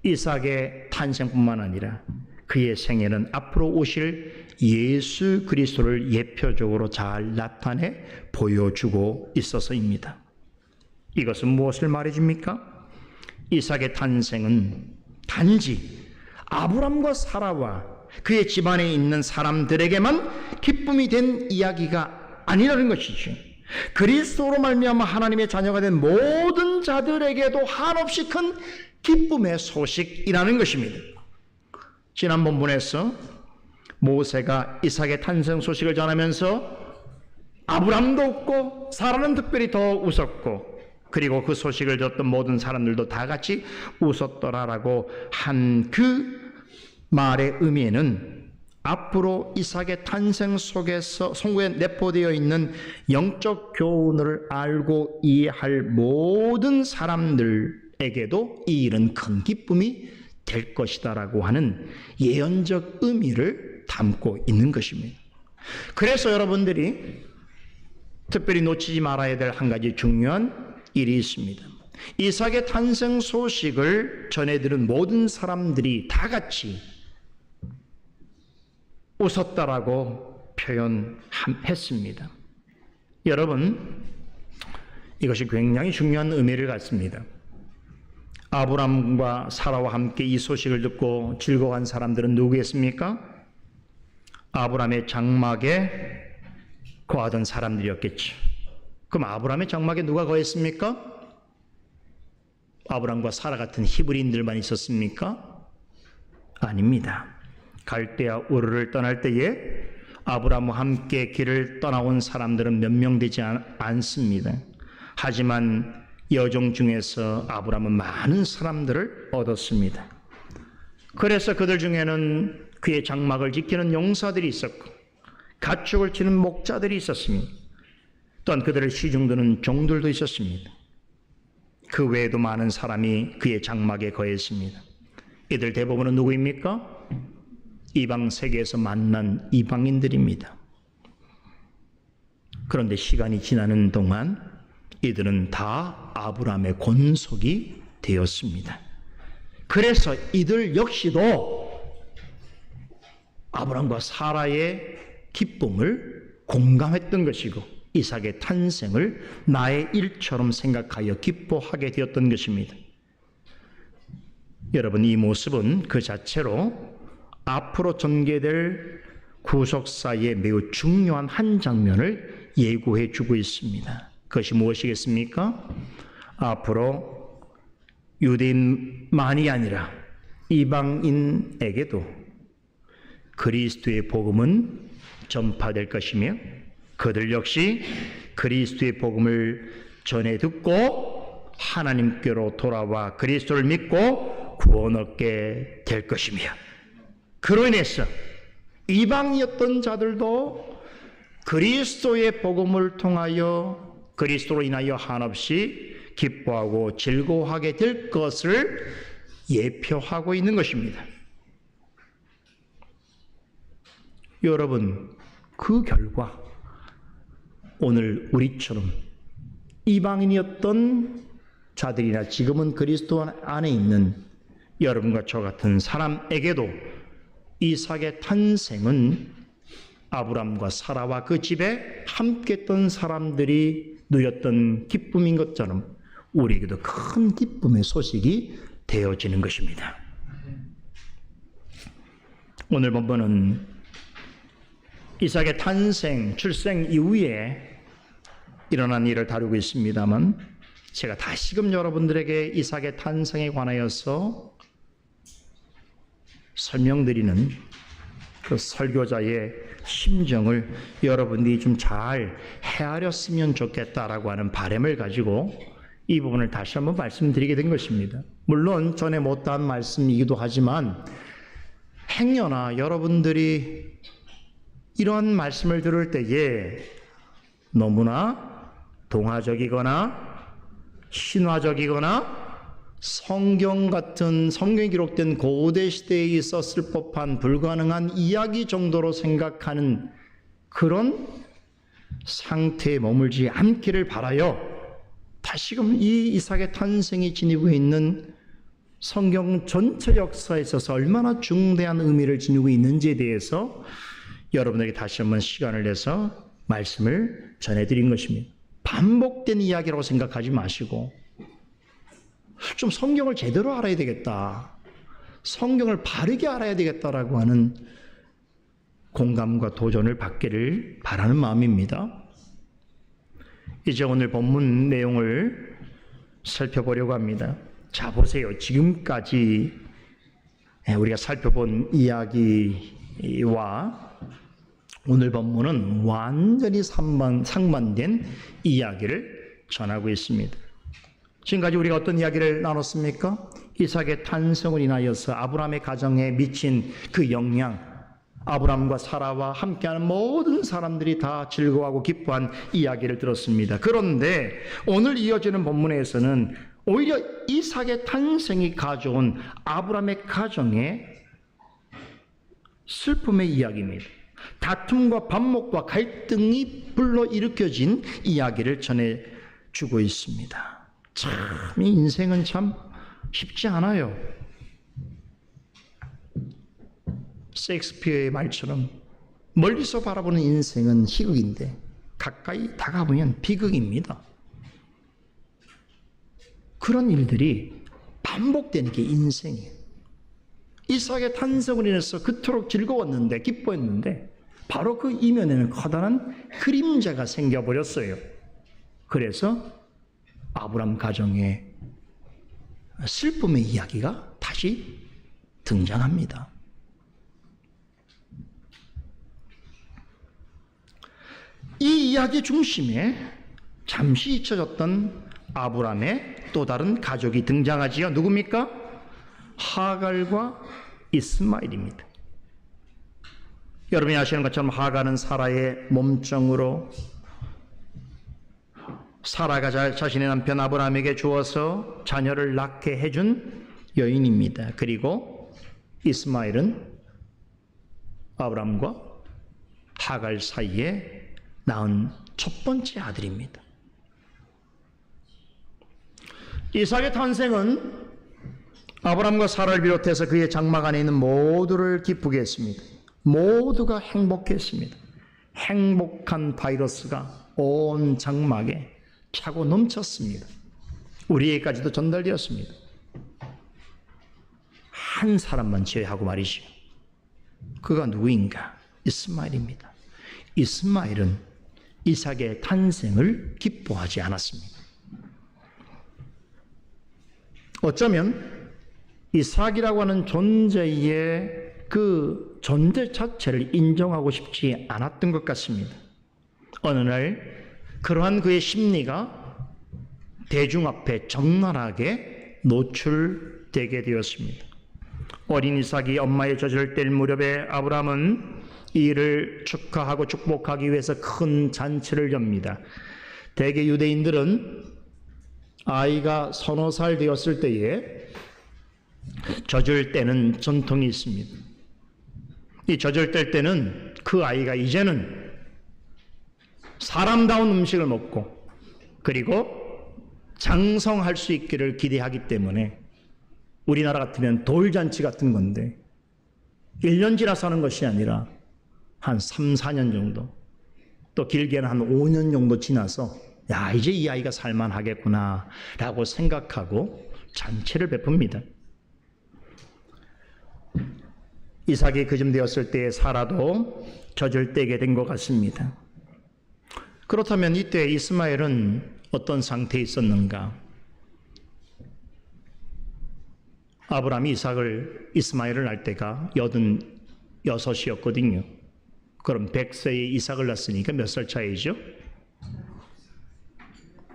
Speaker 1: 이삭의 탄생뿐만 아니라 그의 생애는 앞으로 오실 예수 그리스도를 예표적으로 잘 나타내 보여주고 있어서입니다. 이것은 무엇을 말해줍니까? 이삭의 탄생은 단지 아브람과 사라와 그의 집안에 있는 사람들에게만 기쁨이 된 이야기가 아니라는 것이죠. 그리스도로 말미암아 하나님의 자녀가 된 모든 자들에게도 한없이 큰 기쁨의 소식이라는 것입니다. 지난 본문에서 모세가 이삭의 탄생 소식을 전하면서 아브람도 웃고 사라는 특별히 더 웃었고 그리고 그 소식을 듣던 모든 사람들도 다 같이 웃었더라라고 한 그 말의 의미에는 앞으로 이삭의 탄생 속에서 성경에 내포되어 있는 영적 교훈을 알고 이해할 모든 사람들에게도 이 일은 큰 기쁨이 될 것이다라고 하는 예언적 의미를 담고 있는 것입니다. 그래서 여러분들이 특별히 놓치지 말아야 될 한 가지 중요한 일이 있습니다. 이삭의 탄생 소식을 전해들은 모든 사람들이 다 같이 웃었다라고 표현했습니다. 여러분, 이것이 굉장히 중요한 의미를 갖습니다. 아브람과 사라와 함께 이 소식을 듣고 즐거워한 사람들은 누구겠습니까? 아브람의 장막에 거하던 사람들이었겠죠. 그럼 아브람의 장막에 누가 거했습니까? 아브람과 사라 같은 히브리인들만 있었습니까? 아닙니다. 갈대아 우르를 떠날 때에 아브람과 함께 길을 떠나온 사람들은 몇 명 되지 않습니다. 하지만 여종 중에서 아브람은 많은 사람들을 얻었습니다. 그래서 그들 중에는 그의 장막을 지키는 용사들이 있었고 가축을 치는 목자들이 있었습니다. 또한 그들을 시중드는 종들도 있었습니다. 그 외에도 많은 사람이 그의 장막에 거했습니다. 이들 대부분은 누구입니까? 이방 세계에서 만난 이방인들입니다. 그런데 시간이 지나는 동안 이들은 다 아브라함의 권속이 되었습니다. 그래서 이들 역시도 아브라함과 사라의 기쁨을 공감했던 것이고 이삭의 탄생을 나의 일처럼 생각하여 기뻐하게 되었던 것입니다. 여러분, 이 모습은 그 자체로 앞으로 전개될 구속사의 매우 중요한 한 장면을 예고해 주고 있습니다. 그것이 무엇이겠습니까? 앞으로 유대인만이 아니라 이방인에게도 그리스도의 복음은 전파될 것이며 그들 역시 그리스도의 복음을 전해 듣고 하나님께로 돌아와 그리스도를 믿고 구원 얻게 될 것이며 그로 인해서 이방이었던 자들도 그리스도의 복음을 통하여 그리스도로 인하여 한없이 기뻐하고 즐거워하게 될 것을 예표하고 있는 것입니다. 여러분, 그 결과 오늘 우리처럼 이방인이었던 자들이나 지금은 그리스도 안에 있는 여러분과 저 같은 사람에게도 이삭의 탄생은 아브람과 사라와 그 집에 함께했던 사람들이 누렸던 기쁨인 것처럼 우리에게도 큰 기쁨의 소식이 되어지는 것입니다. 오늘 본문은 이삭의 탄생, 출생 이후에 일어난 일을 다루고 있습니다만 제가 다시금 여러분들에게 이삭의 탄생에 관하여서 설명드리는 그 설교자의 심정을 여러분들이 좀 잘 헤아렸으면 좋겠다라고 하는 바람을 가지고 이 부분을 다시 한번 말씀드리게 된 것입니다. 물론 전에 못다한 말씀이기도 하지만 행여나 여러분들이 이러한 말씀을 들을 때에 너무나 동화적이거나 신화적이거나 성경 같은 성경에 기록된 고대 시대에 있었을 법한 불가능한 이야기 정도로 생각하는 그런 상태에 머물지 않기를 바라요. 다시금 이 이삭의 탄생이 지니고 있는 성경 전체 역사에 있어서 얼마나 중대한 의미를 지니고 있는지에 대해서 여러분에게 다시 한번 시간을 내서 말씀을 전해드린 것입니다. 반복된 이야기라고 생각하지 마시고 좀 성경을 제대로 알아야 되겠다, 성경을 바르게 알아야 되겠다라고 하는 공감과 도전을 받기를 바라는 마음입니다. 이제 오늘 본문 내용을 살펴보려고 합니다. 자, 보세요. 지금까지 우리가 살펴본 이야기와 오늘 본문은 완전히 상반된 이야기를 전하고 있습니다. 지금까지 우리가 어떤 이야기를 나눴습니까? 이삭의 탄생을 인하여서 아브라함의 가정에 미친 그 영향, 아브라함과 사라와 함께하는 모든 사람들이 다 즐거워하고 기뻐한 이야기를 들었습니다. 그런데 오늘 이어지는 본문에서는 오히려 이삭의 탄생이 가져온 아브라함의 가정에 슬픔의 이야기입니다. 다툼과 반목과 갈등이 불러일으켜진 이야기를 전해주고 있습니다. 참, 이 인생은 참 쉽지 않아요. 셰익스피어의 말처럼 멀리서 바라보는 인생은 희극인데 가까이 다가보면 비극입니다. 그런 일들이 반복되는 게 인생이에요. 이삭의 탄생으로 인해서 그토록 즐거웠는데, 기뻐했는데 바로 그 이면에는 커다란 그림자가 생겨버렸어요. 그래서 아브라함 가정의 슬픔의 이야기가 다시 등장합니다. 이 이야기 중심에 잠시 잊혀졌던 아브라함의 또 다른 가족이 등장하지요. 누굽니까? 하갈과 이스마엘입니다. 여러분이 아시는 것처럼 하갈은 사라의 몸종으로 사라가 자신의 남편 아브라함에게 주어서 자녀를 낳게 해준 여인입니다. 그리고 이스마엘은 아브라함과 하갈 사이에 낳은 첫 번째 아들입니다. 이삭의 탄생은 아브라함과 사라를 비롯해서 그의 장막 안에 있는 모두를 기쁘게 했습니다. 모두가 행복했습니다. 행복한 바이러스가 온 장막에 차고 넘쳤습니다. 우리에게까지도 전달되었습니다. 한 사람만 제외하고 말이죠. 그가 누구인가? 이스마엘입니다. 이스마엘은 이삭의 탄생을 기뻐하지 않았습니다. 어쩌면 이삭이라고 하는 존재의 그 존재 자체를 인정하고 싶지 않았던 것 같습니다. 어느 날 그러한 그의 심리가 대중 앞에 적나라하게 노출되게 되었습니다. 어린 이삭이 엄마의 젖을 뗄 무렵에 아브라함은 이 일을 축하하고 축복하기 위해서 큰 잔치를 엽니다. 대개 유대인들은 아이가 서너 살 되었을 때에 젖을 떼는 전통이 있습니다. 이 젖을 뗄 때는 그 아이가 이제는 사람다운 음식을 먹고 그리고 장성할 수 있기를 기대하기 때문에 우리나라 같으면 돌잔치 같은 건데 1년 지나서 하는 것이 아니라 한 3, 4년 정도 또 길게는 한 5년 정도 지나서 야, 이제 이 아이가 살만하겠구나 라고 생각하고 잔치를 베풉니다. 이삭이 그쯤 되었을 때에 사라도 젖을 떼게 된 것 같습니다. 그렇다면 이때 이스마엘은 어떤 상태에 있었는가? 아브라함이 이스마엘을 낳을 때가 86이었거든요. 그럼 100세에 이삭을 낳았으니까 몇 살 차이죠?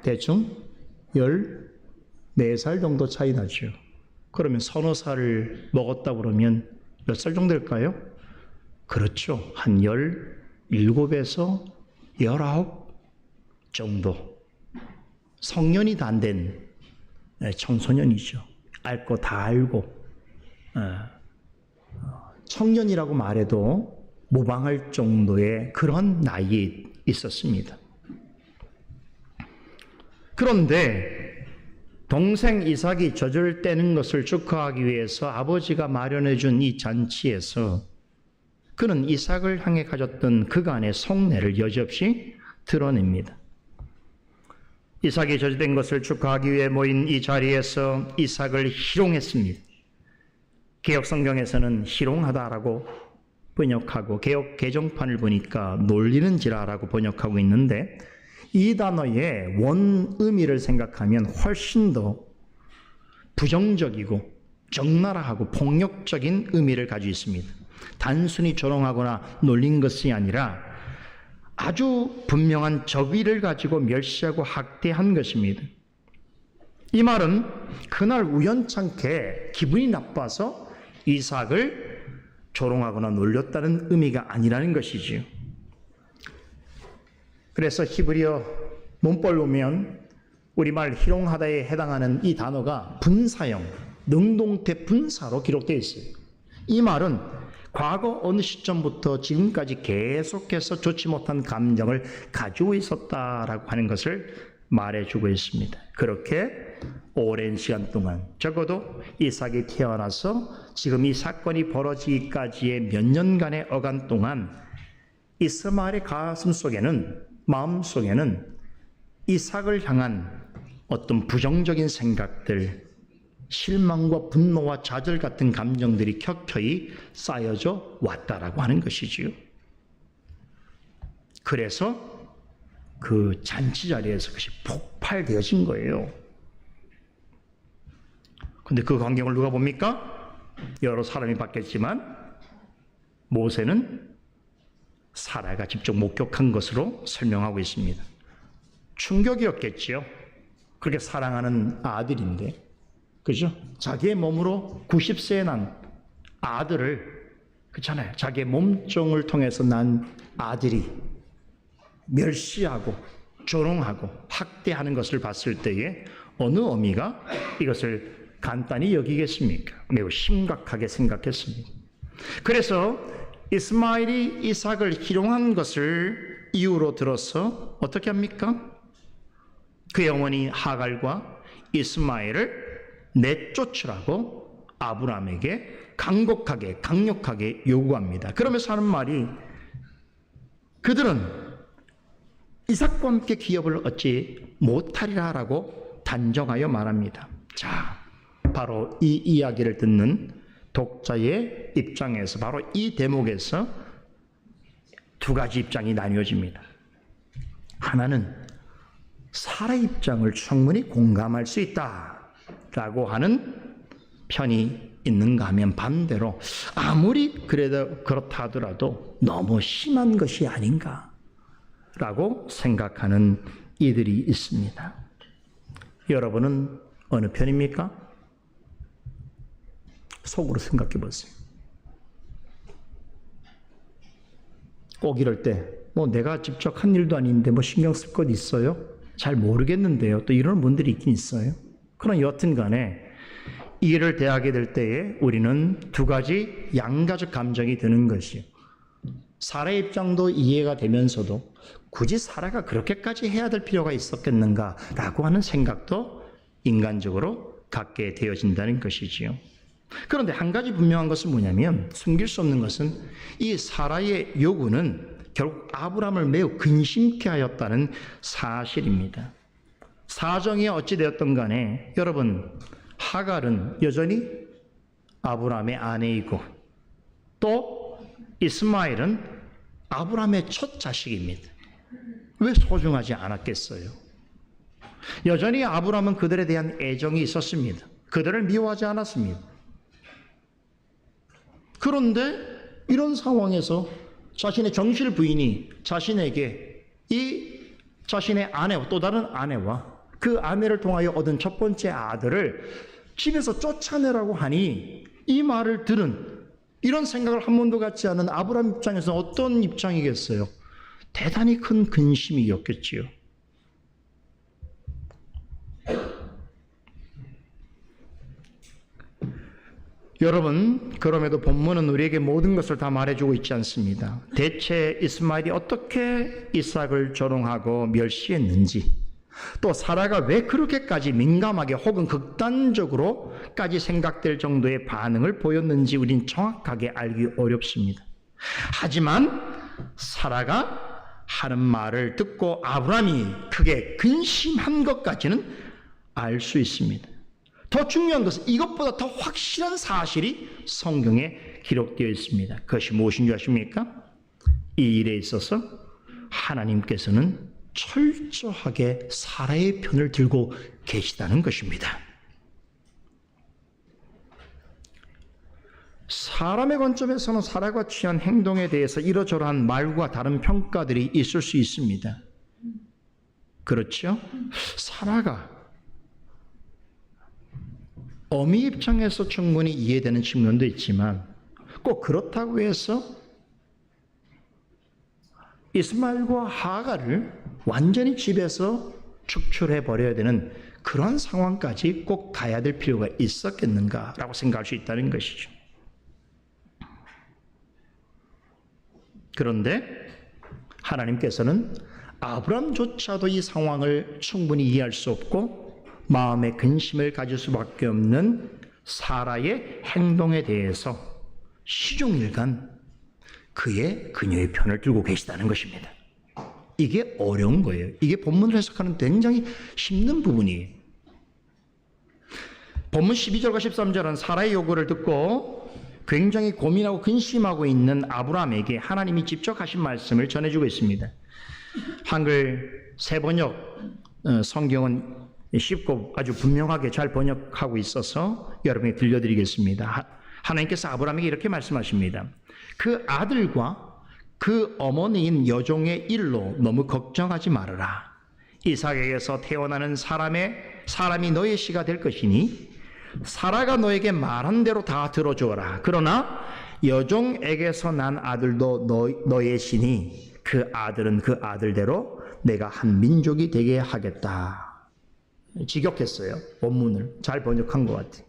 Speaker 1: 대충 14살 정도 차이 나죠. 그러면 서너 살을 먹었다 그러면 몇 살 정도 될까요? 그렇죠. 한 17에서 19 정도. 성년이 다 안 된 청소년이죠. 알 거 다 알고 청년이라고 말해도 모방할 정도의 그런 나이에 있었습니다. 그런데 동생 이삭이 젖을 떼는 것을 축하하기 위해서 아버지가 마련해 준 이 잔치에서 그는 이삭을 향해 가졌던 그간의 속내를 여지없이 드러냅니다. 이삭이 젖된 것을 축하하기 위해 모인 이 자리에서 이삭을 희롱했습니다. 개역 성경에서는 희롱하다라고 번역하고 개역 개정판을 보니까 놀리는지라라고 번역하고 있는데 이 단어의 원 의미를 생각하면 훨씬 더 부정적이고 적나라하고 폭력적인 의미를 가지고 있습니다. 단순히 조롱하거나 놀린 것이 아니라 아주 분명한 적의를 가지고 멸시하고 학대한 것입니다. 이 말은 그날 우연찮게 기분이 나빠서 이삭을 조롱하거나 놀렸다는 의미가 아니라는 것이지요. 그래서 히브리어 문법을 보면 우리말 희롱하다에 해당하는 이 단어가 분사형, 능동태 분사로 기록되어 있어요. 이 말은 과거 어느 시점부터 지금까지 계속해서 좋지 못한 감정을 가지고 있었다라고 하는 것을 말해주고 있습니다. 그렇게 오랜 시간 동안 적어도 이삭이 태어나서 지금 이 사건이 벌어지기까지의 몇 년간의 어간 동안 이스마엘의 가슴 속에는 마음 속에는 이삭을 향한 어떤 부정적인 생각들, 실망과 분노와 좌절 같은 감정들이 켜켜이 쌓여져 왔다라고 하는 것이지요. 그래서 그 잔치 자리에서 그것이 폭발되어진 거예요. 근데 그 광경을 누가 봅니까? 여러 사람이 봤겠지만 모세는 사라가 직접 목격한 것으로 설명하고 있습니다. 충격이었겠지요. 그렇게 사랑하는 아들인데, 그죠? 자기의 몸으로 90세에 난 아들을, 그렇잖아요. 자기의 몸종을 통해서 난 아들이 멸시하고 조롱하고 학대하는 것을 봤을 때에 어느 어미가 이것을 간단히 여기겠습니까? 매우 심각하게 생각했습니다. 그래서 이스마엘이 이삭을 희롱한 것을 이유로 들어서 어떻게 합니까? 그의 어머니 하갈과 이스마엘을 내쫓으라고 아브라함에게 간곡하게 강력하게 요구합니다. 그러면서 하는 말이 그들은 이삭과 함께 기업을 얻지 못하리라 라고 단정하여 말합니다. 자, 바로 이 이야기를 듣는 독자의 입장에서 바로 이 대목에서 두 가지 입장이 나뉘어집니다. 하나는 사라의 입장을 충분히 공감할 수 있다라고 하는 편이 있는가 하면 반대로 아무리 그래도 그렇다 하더라도 너무 심한 것이 아닌가라고 생각하는 이들이 있습니다. 여러분은 어느 편입니까? 속으로 생각해 보세요. 꼭 이럴 때 뭐 내가 직접 한 일도 아닌데 뭐 신경 쓸 것 있어요? 잘 모르겠는데요. 또 이런 분들이 있긴 있어요. 그러나 여튼 간에 이 일을 대하게 될 때에 우리는 두 가지 양가적 감정이 드는 것이요. 사라의 입장도 이해가 되면서도 굳이 사라가 그렇게까지 해야 될 필요가 있었겠는가라고 하는 생각도 인간적으로 갖게 되어진다는 것이지요. 그런데 한 가지 분명한 것은 뭐냐면 숨길 수 없는 것은 이 사라의 요구는 결국 아브라함을 매우 근심케 하였다는 사실입니다. 사정이 어찌 되었던 간에 여러분 하갈은 여전히 아브라함의 아내이고 또 이스마엘은 아브라함의 첫 자식입니다. 왜 소중하지 않았겠어요? 여전히 아브라함은 그들에 대한 애정이 있었습니다. 그들을 미워하지 않았습니다. 그런데 이런 상황에서 자신의 정실 부인이 자신에게 이 자신의 아내와 또 다른 아내와 그 아내를 통하여 얻은 첫 번째 아들을 집에서 쫓아내라고 하니 이 말을 들은 이런 생각을 한 번도 갖지 않은 아브라함 입장에서 어떤 입장이겠어요? 대단히 큰 근심이었겠지요. 여러분, 그럼에도 본문은 우리에게 모든 것을 다 말해주고 있지 않습니다. 대체 이스마엘이 어떻게 이삭을 조롱하고 멸시했는지, 또 사라가 왜 그렇게까지 민감하게 혹은 극단적으로까지 생각될 정도의 반응을 보였는지 우린 정확하게 알기 어렵습니다. 하지만 사라가 하는 말을 듣고 아브라함이 크게 근심한 것까지는 알 수 있습니다. 더 중요한 것은 이것보다 더 확실한 사실이 성경에 기록되어 있습니다. 그것이 무엇인 줄 아십니까? 이 일에 있어서 하나님께서는 철저하게 사라의 편을 들고 계시다는 것입니다. 사람의 관점에서는 사라가 취한 행동에 대해서 이러저러한 말과 다른 평가들이 있을 수 있습니다. 그렇죠? 사라가 어미 입장에서 충분히 이해되는 측면도 있지만 꼭 그렇다고 해서 이스마엘과 하갈을 완전히 집에서 축출해 버려야 되는 그런 상황까지 꼭 가야 될 필요가 있었겠는가라고 생각할 수 있다는 것이죠. 그런데 하나님께서는 아브람조차도 이 상황을 충분히 이해할 수 없고 마음의 근심을 가질 수밖에 없는 사라의 행동에 대해서 시종일관 그녀의 편을 들고 계시다는 것입니다. 이게 어려운 거예요. 이게 본문을 해석하는 굉장히 힘든 부분이에요. 본문 12절과 13절은 사라의 요구를 듣고 굉장히 고민하고 근심하고 있는 아브라함에게 하나님이 직접 하신 말씀을 전해주고 있습니다. 한글 새번역 성경은 쉽고 아주 분명하게 잘 번역하고 있어서 여러분에게 들려드리겠습니다. 하나님께서 아브라함에게 이렇게 말씀하십니다. 그 아들과 그 어머니인 여종의 일로 너무 걱정하지 말아라. 이삭에게서 태어나는 사람이 너의 씨가 될 것이니 사라가 너에게 말한 대로 다 들어주어라. 그러나 여종에게서 난 아들도 너의 씨니 그 아들은 그 아들대로 내가 한 민족이 되게 하겠다. 직역했어요. 본문을 잘 번역한 것 같아요.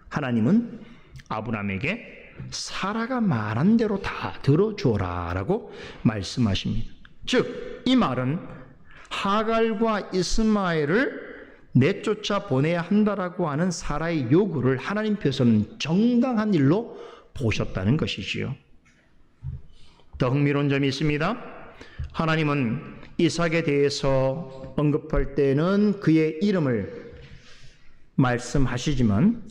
Speaker 1: 하나님은 아브라함에게 사라가 말한 대로 다 들어주어라 라고 말씀하십니다. 즉 이 말은 하갈과 이스마엘을 내쫓아 보내야 한다라고 하는 사라의 요구를 하나님께서는 정당한 일로 보셨다는 것이지요. 더 흥미로운 점이 있습니다. 하나님은 이삭에 대해서 언급할 때는 그의 이름을 말씀하시지만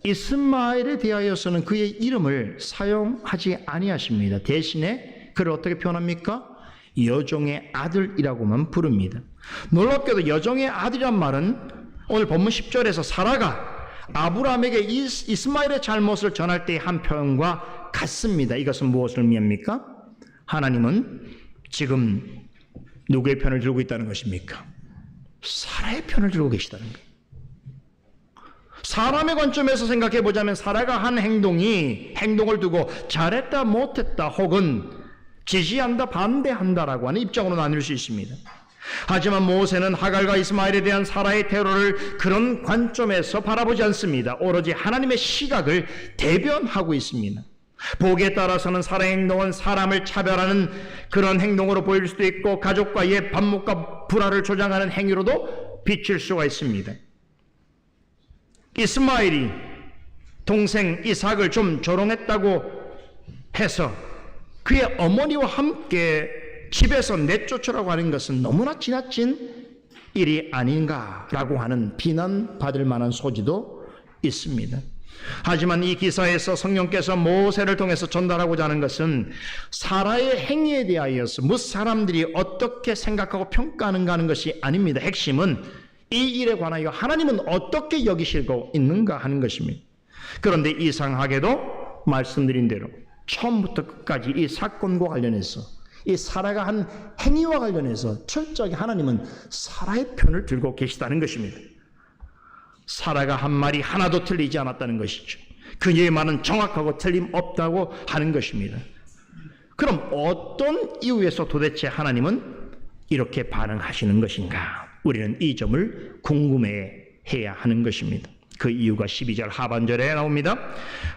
Speaker 1: 이스마엘에 대하여서는 그의 이름을 사용하지 아니하십니다. 대신에 그를 어떻게 표현합니까? 여종의 아들이라고만 부릅니다. 놀랍게도 여종의 아들이란 말은 오늘 본문 10절에서 사라가 아브라함에게 이스마엘의 잘못을 전할 때의 한 표현과 같습니다. 이것은 무엇을 의미합니까? 하나님은 지금 누구의 편을 들고 있다는 것입니까? 사라의 편을 들고 계시다는 거예요. 사람의 관점에서 생각해 보자면 사라가 한 행동을 두고 잘했다 못했다 혹은 지지한다 반대한다라고 하는 입장으로 나눌 수 있습니다. 하지만 모세는 하갈과 이스마엘에 대한 사라의 태도를 그런 관점에서 바라보지 않습니다. 오로지 하나님의 시각을 대변하고 있습니다. 보기에 따라서는 사라의 행동은 사람을 차별하는 그런 행동으로 보일 수도 있고 가족과 옛 반목과 불화를 조장하는 행위로도 비칠 수가 있습니다. 이스마엘이 동생 이삭을 좀 조롱했다고 해서 그의 어머니와 함께 집에서 내쫓으라고 하는 것은 너무나 지나친 일이 아닌가라고 하는 비난받을 만한 소지도 있습니다. 하지만 이 기사에서 성령께서 모세를 통해서 전달하고자 하는 것은 사라의 행위에 대하여서 무슨 사람들이 어떻게 생각하고 평가하는가 하는 것이 아닙니다. 핵심은 이 일에 관하여 하나님은 어떻게 여기시고 있는가 하는 것입니다. 그런데 이상하게도 말씀드린 대로 처음부터 끝까지 이 사건과 관련해서 이 사라가 한 행위와 관련해서 철저하게 하나님은 사라의 편을 들고 계시다는 것입니다. 사라가 한 말이 하나도 틀리지 않았다는 것이죠. 그녀의 말은 정확하고 틀림없다고 하는 것입니다. 그럼 어떤 이유에서 도대체 하나님은 이렇게 반응하시는 것인가? 우리는 이 점을 궁금해해야 하는 것입니다. 그 이유가 12절 하반절에 나옵니다.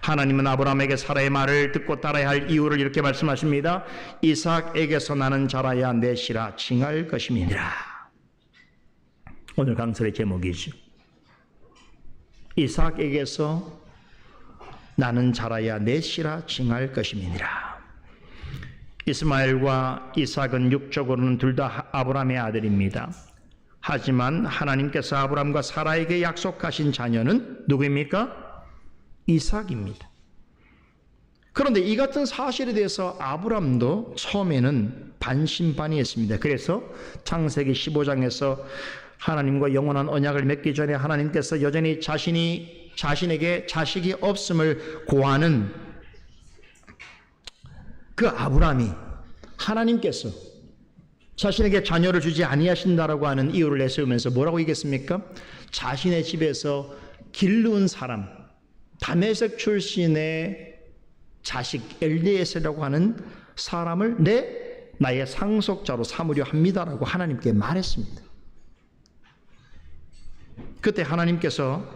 Speaker 1: 하나님은 아브라함에게 사라의 말을 듣고 따라야 할 이유를 이렇게 말씀하십니다. 이삭에게서 나는 자라야 넷이라 칭할 것임이니라. 오늘 강설의 제목이죠. 이삭에게서 나는 자라야 넷이라 칭할 것임이니라. 이스마엘과 이삭은 육적으로는 둘 다 아브라함의 아들입니다. 하지만 하나님께서 아브라함과 사라에게 약속하신 자녀는 누구입니까? 이삭입니다. 그런데 이 같은 사실에 대해서 아브라함도 처음에는 반신반의했습니다. 그래서 창세기 15장에서 하나님과 영원한 언약을 맺기 전에 하나님께서 여전히 자신에게 자식이 없음을 고하는 그 아브라함이 하나님께서 자신에게 자녀를 주지 아니하신다라고 하는 이유를 내세우면서 뭐라고 얘기했습니까? 자신의 집에서 길르은 사람, 다메섹 출신의 자식 엘리에셀이라고 하는 사람을 나의 상속자로 삼으려 합니다라고 하나님께 말했습니다. 그때 하나님께서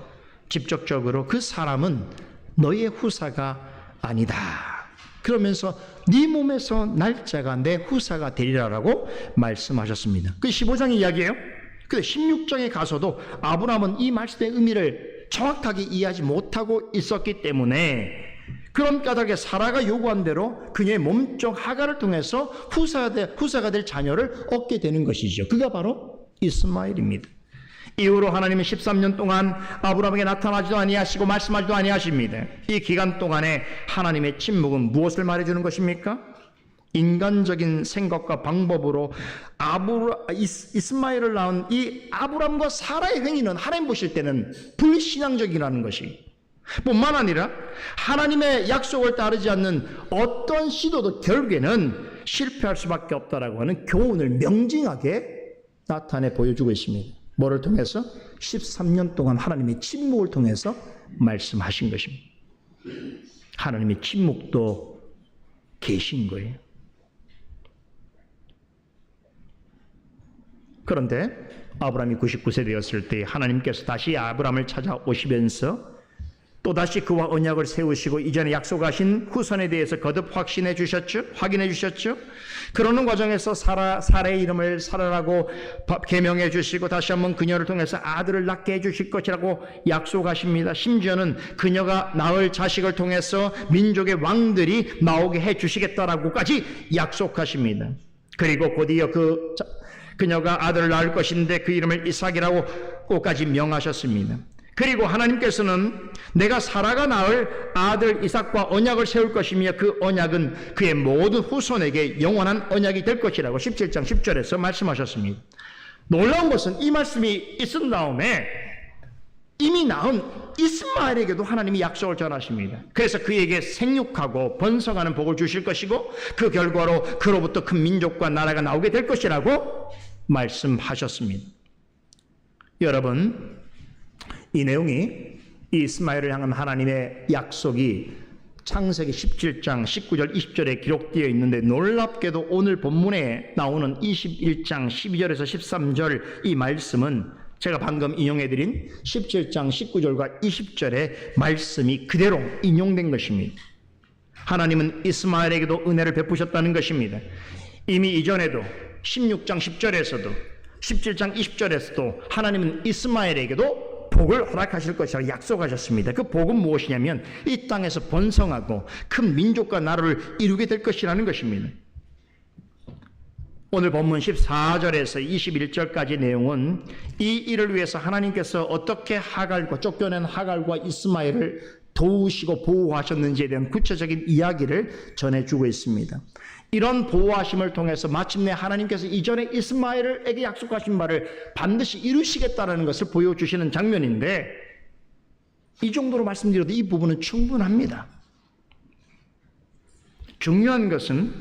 Speaker 1: 직접적으로 그 사람은 너의 후사가 아니다. 그러면서 네 몸에서 날짜가 내 후사가 되리라라고 말씀하셨습니다. 그 15장의 이야기예요. 근데 16장에 가서도 아브라함은 이 말씀의 의미를 정확하게 이해하지 못하고 있었기 때문에 그런 까닭에 사라가 요구한 대로 그녀의 몸종 하가를 통해서 후사가 될 자녀를 얻게 되는 것이죠. 그가 바로 이스마엘입니다. 이후로 하나님은 13년 동안 아브라함에게 나타나지도 아니하시고 말씀하지도 아니하십니다. 이 기간 동안에 하나님의 침묵은 무엇을 말해주는 것입니까? 인간적인 생각과 방법으로 이스마엘을 낳은 이 아브라함과 사라의 행위는 하나님 보실 때는 불신앙적이라는 것이 뿐만 아니라 하나님의 약속을 따르지 않는 어떤 시도도 결국에는 실패할 수밖에 없다라고 하는 교훈을 명징하게 나타내 보여주고 있습니다. 뭐를 통해서? 13년 동안 하나님의 침묵을 통해서 말씀하신 것입니다. 하나님의 침묵도 계신 거예요. 그런데 아브라함이 99세 되었을 때 하나님께서 다시 아브라함을 찾아오시면서 또다시 그와 언약을 세우시고 이전에 약속하신 후손에 대해서 거듭 확신해 주셨죠? 확인해 주셨죠? 그러는 과정에서 사라의 이름을 사라라고 계명해 주시고 다시 한번 그녀를 통해서 아들을 낳게 해 주실 것이라고 약속하십니다. 심지어는 그녀가 낳을 자식을 통해서 민족의 왕들이 나오게 해 주시겠다라고까지 약속하십니다. 그리고 곧이어 그녀가 아들을 낳을 것인데 그 이름을 이삭이라고까지 명하셨습니다. 그리고 하나님께서는 내가 사라가 낳을 아들 이삭과 언약을 세울 것이며 그 언약은 그의 모든 후손에게 영원한 언약이 될 것이라고 17장 10절에서 말씀하셨습니다. 놀라운 것은 이 말씀이 있은 다음에 이미 낳은 이스마엘에게도 하나님이 약속을 전하십니다. 그래서 그에게 생육하고 번성하는 복을 주실 것이고 그 결과로 그로부터 큰 민족과 나라가 나오게 될 것이라고 말씀하셨습니다. 여러분, 이 내용이 이스마엘을 향한 하나님의 약속이 창세기 17장 19절 20절에 기록되어 있는데 놀랍게도 오늘 본문에 나오는 21장 12절에서 13절 이 말씀은 제가 방금 인용해드린 17장 19절과 20절의 말씀이 그대로 인용된 것입니다. 하나님은 이스마엘에게도 은혜를 베푸셨다는 것입니다. 이미 이전에도 16장 10절에서도 17장 20절에서도 하나님은 이스마엘에게도 복을 허락하실 것이라고 약속하셨습니다. 그 복은 무엇이냐면 이 땅에서 번성하고 큰 민족과 나라를 이루게 될 것이라는 것입니다. 오늘 본문 14절에서 21절까지 내용은 이 일을 위해서 하나님께서 어떻게 쫓겨낸 하갈과 이스마엘을 도우시고 보호하셨는지에 대한 구체적인 이야기를 전해주고 있습니다. 이런 보호하심을 통해서 마침내 하나님께서 이전에 이스마엘에게 약속하신 바를 반드시 이루시겠다는 것을 보여주시는 장면인데, 이 정도로 말씀드려도 이 부분은 충분합니다. 중요한 것은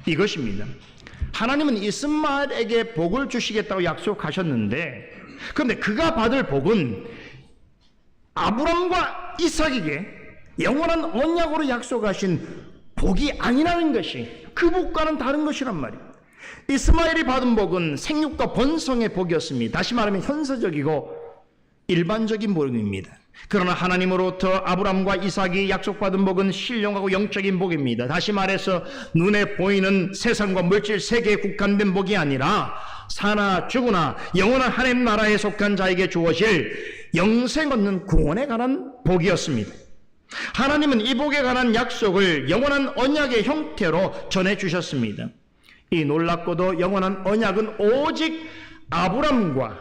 Speaker 1: 이것입니다. 하나님은 이스마엘에게 복을 주시겠다고 약속하셨는데, 그런데 그가 받을 복은 아브람과 이삭에게 영원한 언약으로 약속하신 복이 아니라는 것이, 그 복과는 다른 것이란 말이에요. 이스마엘이 받은 복은 생육과 번성의 복이었습니다. 다시 말하면 현세적이고 일반적인 복입니다. 그러나 하나님으로부터 아브람과 이삭이 약속받은 복은 신령하고 영적인 복입니다. 다시 말해서 눈에 보이는 세상과 물질 세계에 국한된 복이 아니라 사나 죽으나 영원한 하나님 나라에 속한 자에게 주어질 영생 얻는 구원에 관한 복이었습니다. 하나님은 이 복에 관한 약속을 영원한 언약의 형태로 전해주셨습니다. 이 놀랍고도 영원한 언약은 오직 아브람과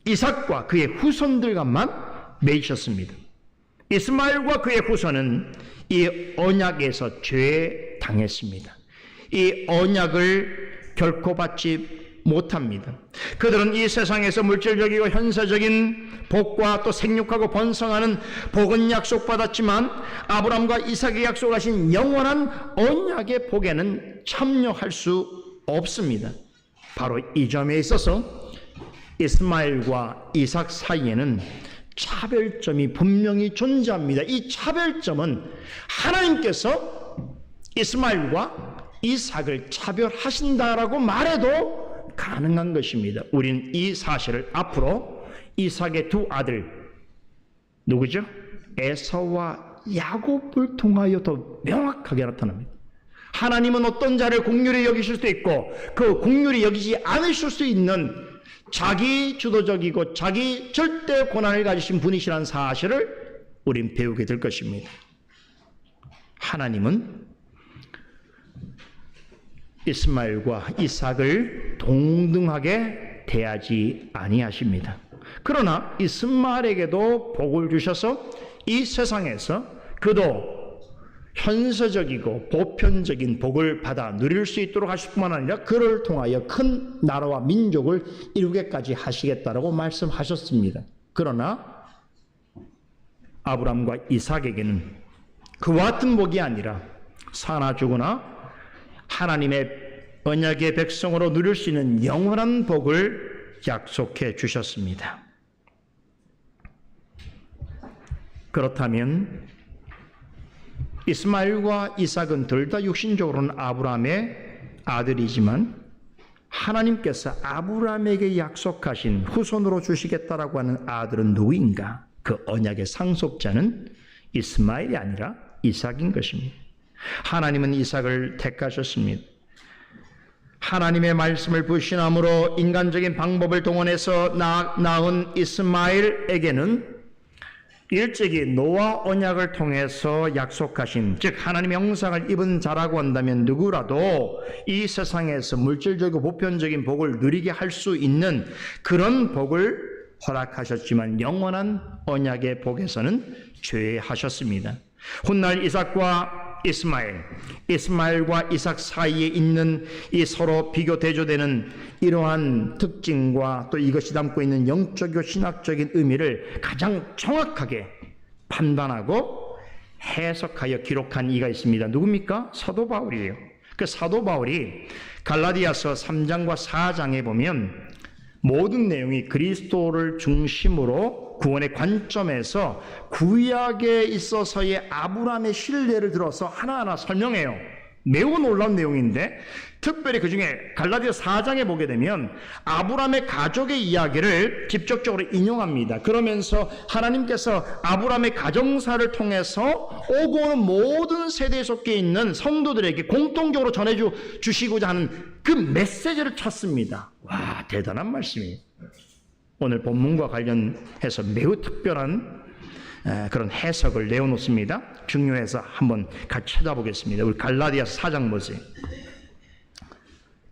Speaker 1: 이삭과 그의 후손들과만 맺으셨습니다. 이스마엘과 그의 후손은 이 언약에서 죄당했습니다. 이 언약을 결코 받지 못합니다. 그들은 이 세상에서 물질적이고 현세적인 복과 또 생육하고 번성하는 복은 약속받았지만 아브람과 이삭이 약속하신 영원한 언약의 복에는 참여할 수 없습니다. 바로 이 점에 있어서 이스마엘과 이삭 사이에는 차별점이 분명히 존재합니다. 이 차별점은 하나님께서 이스마엘과 이삭을 차별하신다라고 말해도 가능한 것입니다. 우린 이 사실을 앞으로 이삭의 두 아들 누구죠? 에서와 야곱을 통하여 더 명확하게 나타납니다. 하나님은 어떤 자를 긍휼히 여기실 수도 있고 그 긍휼히 여기지 않으실 수 있는 자기 주도적이고 자기 절대 권한을 가지신 분이시라는 사실을 우린 배우게 될 것입니다. 하나님은 이스마엘과 이삭을 동등하게 대하지 아니하십니다. 그러나 이스마엘에게도 복을 주셔서 이 세상에서 그도 현세적이고 보편적인 복을 받아 누릴 수 있도록 하실 뿐만 아니라 그를 통하여 큰 나라와 민족을 이루게까지 하시겠다라고 말씀하셨습니다. 그러나 아브람과 이삭에게는 그와 같은 복이 아니라 사나 죽으나 하나님의 언약의 백성으로 누릴 수 있는 영원한 복을 약속해 주셨습니다. 그렇다면 이스마엘과 이삭은 둘 다 육신적으로는 아브라함의 아들이지만 하나님께서 아브라함에게 약속하신 후손으로 주시겠다라고 하는 아들은 누구인가? 그 언약의 상속자는 이스마엘이 아니라 이삭인 것입니다. 하나님은 이삭을 택하셨습니다. 하나님의 말씀을 불신함으로 인간적인 방법을 동원해서 낳은 이스마엘에게는 일찍이 노아 언약을 통해서 약속하신, 즉 하나님의 형상을 입은 자라고 한다면 누구라도 이 세상에서 물질적이고 보편적인 복을 누리게 할 수 있는 그런 복을 허락하셨지만 영원한 언약의 복에서는 제외하셨습니다. 훗날 이삭과 이스마엘과 이삭 사이에 있는 이 서로 비교 대조되는 이러한 특징과 또 이것이 담고 있는 영적이고 신학적인 의미를 가장 정확하게 판단하고 해석하여 기록한 이가 있습니다. 누굽니까? 사도 바울이에요. 그 사도 바울이 갈라디아서 3장과 4장에 보면 모든 내용이 그리스도를 중심으로 구원의 관점에서 구약에 있어서의 아브라함의 신뢰를 들어서 하나하나 설명해요. 매우 놀라운 내용인데 특별히 그 중에 갈라디아 4장에 보게 되면 아브라함의 가족의 이야기를 직접적으로 인용합니다. 그러면서 하나님께서 아브라함의 가정사를 통해서 오고 오는 모든 세대에 속해 있는 성도들에게 공통적으로 전해주시고자 하는 그 메시지를 찾습니다. 와, 대단한 말씀이에요. 오늘 본문과 관련해서 매우 특별한 그런 해석을 내어놓습니다. 중요해서 한번 같이 찾아보겠습니다. 우리 갈라디아서 4장 보세요.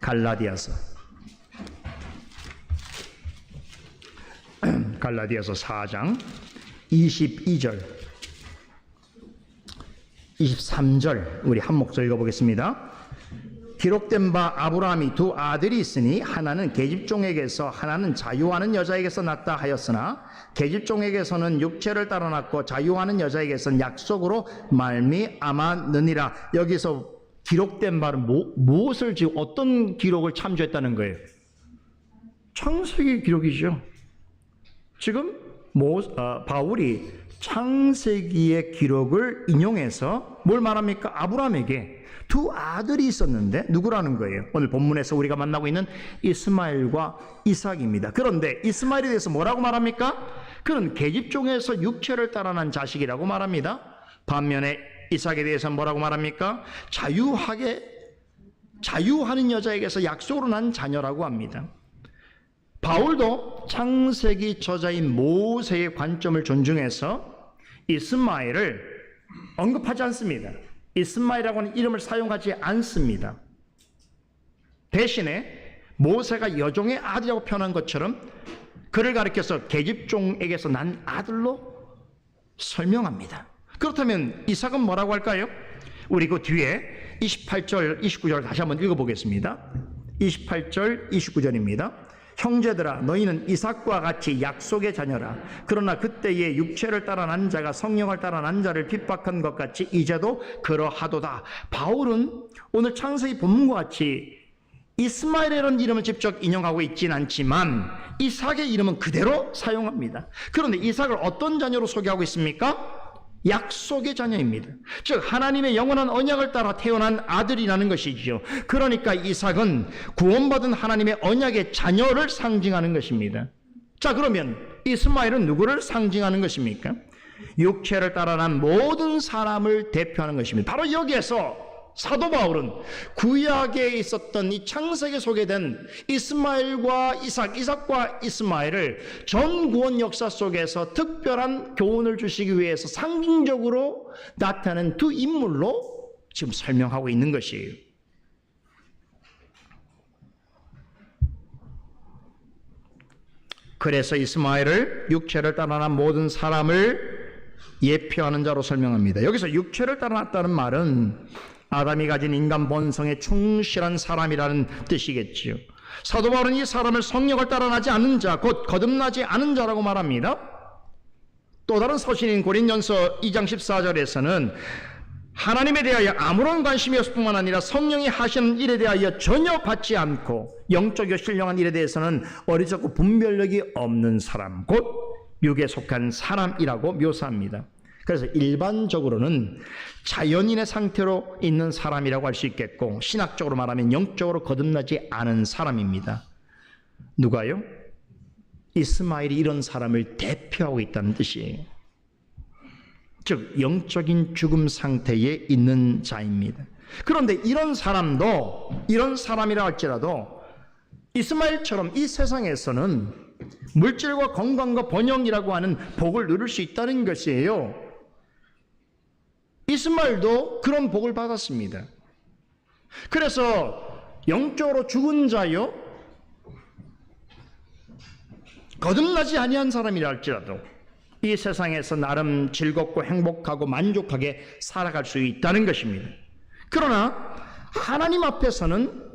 Speaker 1: 갈라디아서 4장 22절 23절 우리 한 목소리 읽어보겠습니다. 기록된 바 아브라함이 두 아들이 있으니 하나는 계집종에게서 하나는 자유하는 여자에게서 낳다 하였으나 계집종에게서는 육체를 따라 낳고 자유하는 여자에게서는 약속으로 말미암았느니라. 여기서 기록된 바는 무엇을 지금 어떤 기록을 참조했다는 거예요? 창세기 기록이죠. 지금 바울이 창세기의 기록을 인용해서 뭘 말합니까? 아브라함에게 두 아들이 있었는데 누구라는 거예요? 오늘 본문에서 우리가 만나고 있는 이스마엘과 이삭입니다. 그런데 이스마엘에 대해서 뭐라고 말합니까? 그는 계집종에서 육체를 따라 난 자식이라고 말합니다. 반면에 이삭에 대해서는 뭐라고 말합니까? 자유하는 여자에게서 약속으로 난 자녀라고 합니다. 바울도 창세기 저자인 모세의 관점을 존중해서 이스마엘을 언급하지 않습니다. 이스마엘이라고 하는 이름을 사용하지 않습니다. 대신에 모세가 여종의 아들이라고 표현한 것처럼 그를 가리켜서 계집종에게서 난 아들로 설명합니다. 그렇다면 이삭은 뭐라고 할까요? 우리 그 뒤에 28절, 29절 다시 한번 읽어보겠습니다. 28절, 29절입니다. 형제들아 너희는 이삭과 같이 약속의 자녀라. 그러나 그때의 육체를 따라 난 자가 성령을 따라 난 자를 핍박한 것 같이 이제도 그러하도다. 바울은 오늘 창세기 본문과 같이 이스마엘이라는 이름을 직접 인용하고 있지는 않지만 이삭의 이름은 그대로 사용합니다. 그런데 이삭을 어떤 자녀로 소개하고 있습니까? 약속의 자녀입니다. 즉 하나님의 영원한 언약을 따라 태어난 아들이라는 것이죠. 그러니까 이삭은 구원받은 하나님의 언약의 자녀를 상징하는 것입니다. 자, 그러면 이스마엘은 누구를 상징하는 것입니까? 육체를 따라 난 모든 사람을 대표하는 것입니다. 바로 여기에서 사도 바울은 구약에 있었던 이 창세기에 소개된 이스마엘과 이삭과 이스마엘을 전 구원 역사 속에서 특별한 교훈을 주시기 위해서 상징적으로 나타나는 두 인물로 지금 설명하고 있는 것이에요. 그래서 이스마엘을 육체를 따라 난 모든 사람을 예표하는 자로 설명합니다. 여기서 육체를 따라 났다는 말은 아담이 가진 인간 본성에 충실한 사람이라는 뜻이겠지요. 사도 바울은 이 사람을 성령을 따라 나지 않는 자, 곧 거듭나지 않은 자라고 말합니다. 또 다른 서신인 고린전서 2장 14절에서는 하나님에 대하여 아무런 관심이 없을 뿐만 아니라 성령이 하시는 일에 대하여 전혀 받지 않고 영적이고 신령한 일에 대해서는 어리석고 분별력이 없는 사람, 곧 육에 속한 사람이라고 묘사합니다. 그래서 일반적으로는 자연인의 상태로 있는 사람이라고 할 수 있겠고, 신학적으로 말하면 영적으로 거듭나지 않은 사람입니다. 누가요? 이스마엘이 이런 사람을 대표하고 있다는 뜻이에요. 즉 영적인 죽음 상태에 있는 자입니다. 그런데 이런 사람도, 이런 사람이라 할지라도 이스마엘처럼 이 세상에서는 물질과 건강과 번영이라고 하는 복을 누릴 수 있다는 것이에요. 이스마엘도 그런 복을 받았습니다. 그래서 영적으로 죽은 자요, 거듭나지 아니한 사람이라 할지라도 이 세상에서 나름 즐겁고 행복하고 만족하게 살아갈 수 있다는 것입니다. 그러나 하나님 앞에서는